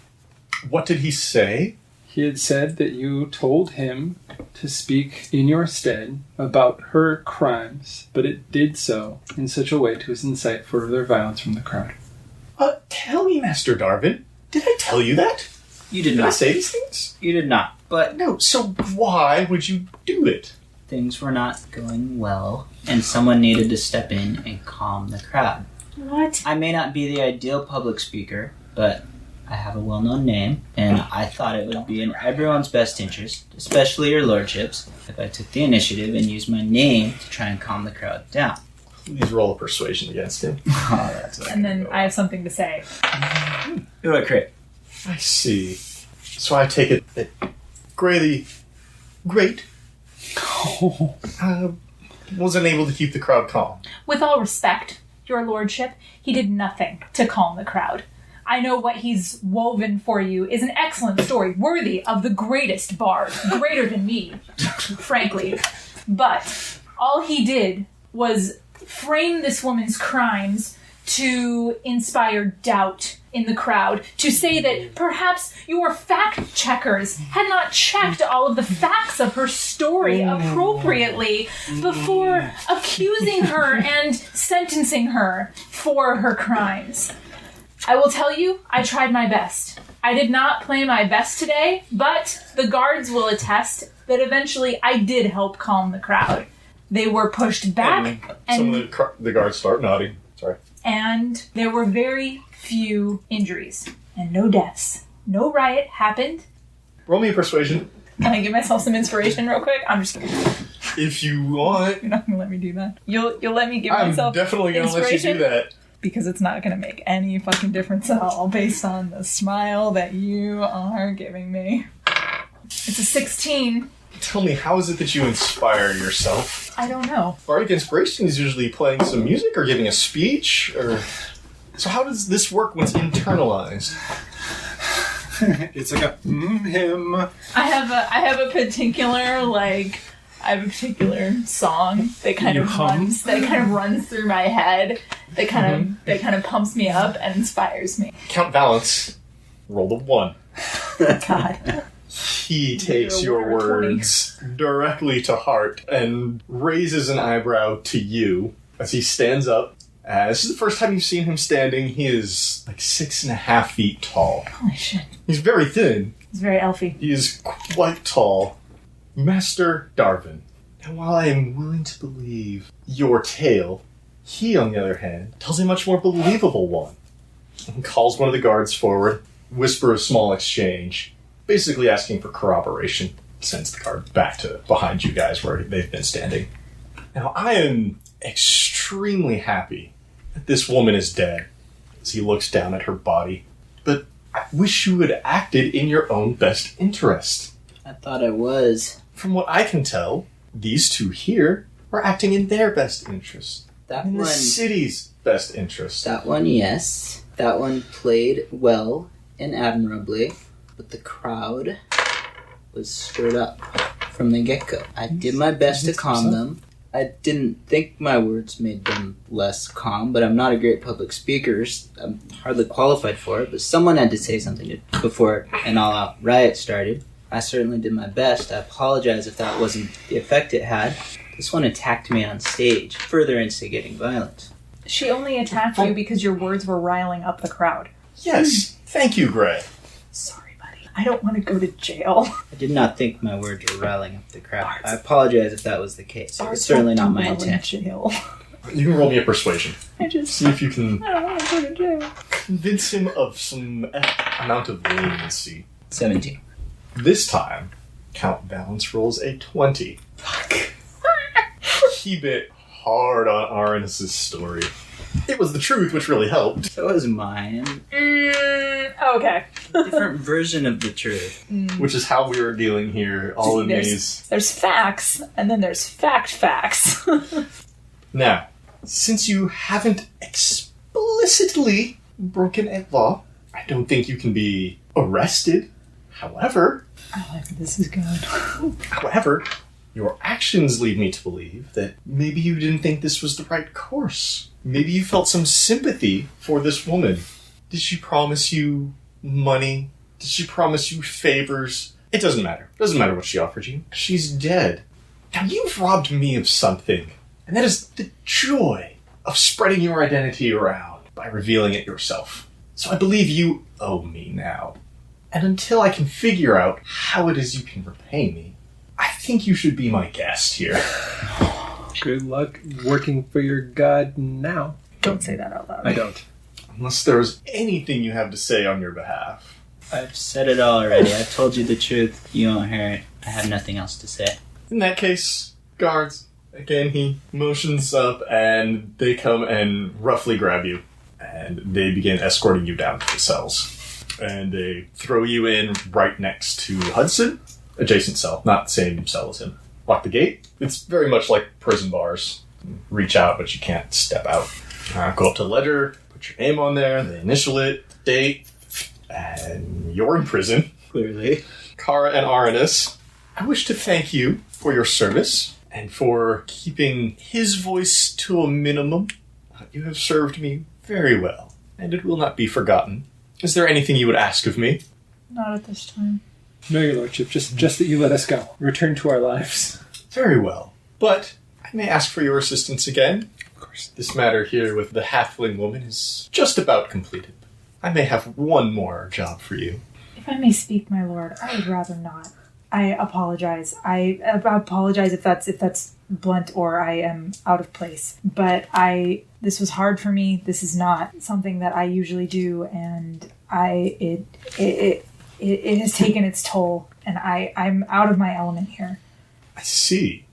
What did he say? He had said that you told him to speak in your stead about her crimes, but it did so in such a way to incite further violence from the crowd. Tell me, Master Darvin. Did I tell you that? You did Did I not. say these things? You did not. But No, so why would you do it? things were not going well, and someone needed to step in and calm the crowd. What? I may not be the ideal public speaker, but I have a well-known name, and I thought it would be in everyone's best interest, especially your lordships, if I took the initiative and used my name to try and calm the crowd down. Please roll a persuasion against him. Oh, that's And then I have something to say. Ooh, a crit. I see. So I take it that Grady, great, wasn't able to keep the crowd calm. With all respect, your lordship, he did nothing to calm the crowd. I know what he's woven for you is an excellent story, worthy of the greatest bard, greater than me, frankly. But all he did was frame this woman's crimes to inspire doubt in the crowd, to say that perhaps your fact checkers had not checked all of the facts of her story appropriately before accusing her and sentencing her for her crimes. I will tell you, I tried my best. I did not play my best today, but the guards will attest that eventually I did help calm the crowd. They were pushed back, Some of the guards start nodding. Sorry. and there were very few injuries and no deaths. No riot happened. Roll me a persuasion. Can I give myself some inspiration real quick? I'm just kidding. If you want. You're not gonna let me do that. You'll let me give I'm myself definitely going to let you inspiration? do that. Because it's not gonna make any fucking difference at all based on the smile that you are giving me. It's a 16. Tell me, how is it that you inspire yourself? I don't know. Bardic inspiration is usually playing some music or giving a speech, or... So how does this work when it's internalized? It's like a hymn. I have a particular song that kind of runs through my head. That kind of pumps me up and inspires me. Count Valence rolled a 1. God. He takes You're a your 1 or 20. words directly to heart and raises an eyebrow to you as he stands up. This is the first time you've seen him standing. He is like 6.5 feet tall. Holy shit. He's very thin. It's very elfy. He is quite tall. Master Darvin. Now, while I am willing to believe your tale, he, on the other hand, tells a much more believable one. And calls one of the guards forward, whisper a small exchange, basically asking for corroboration. Sends the guard back to behind you guys where they've been standing. Now, I am extremely happy that this woman is dead, as he looks down at her body. But I wish you had acted in your own best interest. I thought I was. From what I can tell, these two here are acting in their best interest. That In the one, city's best interest. that one, yes. That one played well and admirably, but the crowd was stirred up from the get-go. I did my best to calm them. I didn't think my words made them less calm, but I'm not a great public speaker. I'm hardly qualified for it, but someone had to say something before an all-out riot started. I certainly did my best. I apologize if that wasn't the effect it had. This one attacked me on stage, further instigating violence. She only attacked you because your words were riling up the crowd. Yes, thank you, Gray. Sorry, buddy. I don't want to go to jail. I did not think my words were riling up the crowd. I apologize if that was the case. It was Bards certainly don't not do my well in intention. jail. You can roll me a persuasion. I See if you can don't want to go to jail. convince him of some amount of leniency. 17. This time, Count Valence rolls a 20. Fuck. He bit hard on Aranis' story. It was the truth which really helped. So was mine. Okay. Different version of the truth. Which is how we were dealing here, all in these. There's facts, and then there's facts. Now, since you haven't explicitly broken a law, I don't think you can be arrested. However, This is good. your actions lead me to believe that maybe you didn't think this was the right course. Maybe you felt some sympathy for this woman. Did she promise you money? Did she promise you favors? It doesn't matter. It doesn't matter what she offered you. She's dead. Now you've robbed me of something. And that is the joy of spreading your identity around by revealing it yourself. So I believe you owe me now. And until I can figure out how it is you can repay me, I think you should be my guest here. Good luck working for your god now. Don't say that out loud. I don't. Unless there's anything you have to say on your behalf. I've said it all already. I've told you the truth. You won't hear it. I have nothing else to say. In that case, guards, again, he motions up and they come and roughly grab you. And they begin escorting you down to the cells. And they throw you in right next to Hudson. Adjacent cell, not the same cell as him. Lock the gate. It's very much like prison bars. Reach out, but you can't step out. Go up to the ledger, put your name on there, they initial it, the date, and you're in prison. Clearly. Kara and Aranis, I wish to thank you for your service and for keeping his voice to a minimum. You have served me very well, and it will not be forgotten. Is there anything you would ask of me? Not at this time. No, your lordship. Just that you let us go. Return to our lives. Very well. But I may ask for your assistance again. Of course. This matter here with the halfling woman is just about completed. I may have one more job for you. If I may speak, my lord, I would rather not. I apologize. I apologize if that's blunt or I am out of place. But this was hard for me. This is not something that I usually do, and it has taken its toll, and I'm out of my element here. I see.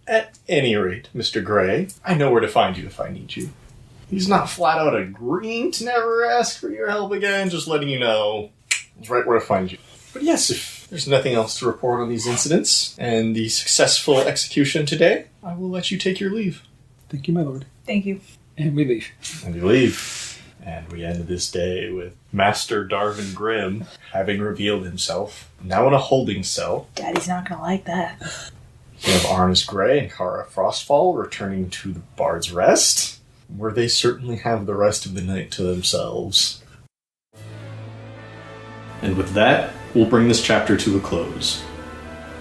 At any rate, Mr. Gray, I know where to find you if I need you. He's not flat out agreeing to never ask for your help again, just letting you know right where to find you. But yes, if there's nothing else to report on these incidents and the successful execution today, I will let you take your leave. Thank you, my lord. Thank you. And we leave. And you leave. And we end this day with Master Darvin Grimm having revealed himself, now in a holding cell. Daddy's not gonna like that. We have Arnis Gray and Kara Frostfall returning to the Bard's Rest, where they certainly have the rest of the night to themselves. And with that, we'll bring this chapter to a close.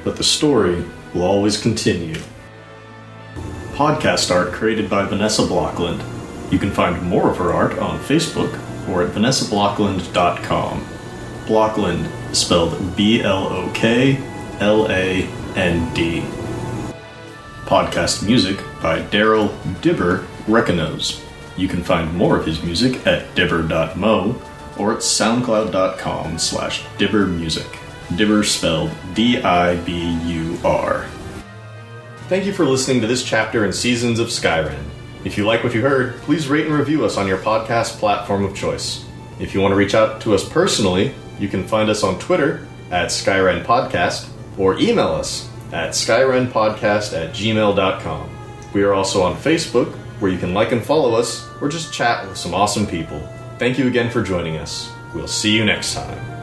But the story will always continue. Podcast art created by Vanessa Blockland. You can find more of her art on Facebook or at vanessablockland.com. Blockland is spelled Blockland. Podcast music by Daryl Dibber Reconos. You can find more of his music at dibber.mo or at soundcloud.com/dibbermusic. Dibber spelled Dibur. Thank you for listening to this chapter in Seasons of Skyrend. If you like what you heard, please rate and review us on your podcast platform of choice. If you want to reach out to us personally, you can find us on Twitter at Skyrend Podcast or email us at skyrendpodcast@gmail.com. We are also on Facebook, where you can like and follow us or just chat with some awesome people. Thank you again for joining us. We'll see you next time.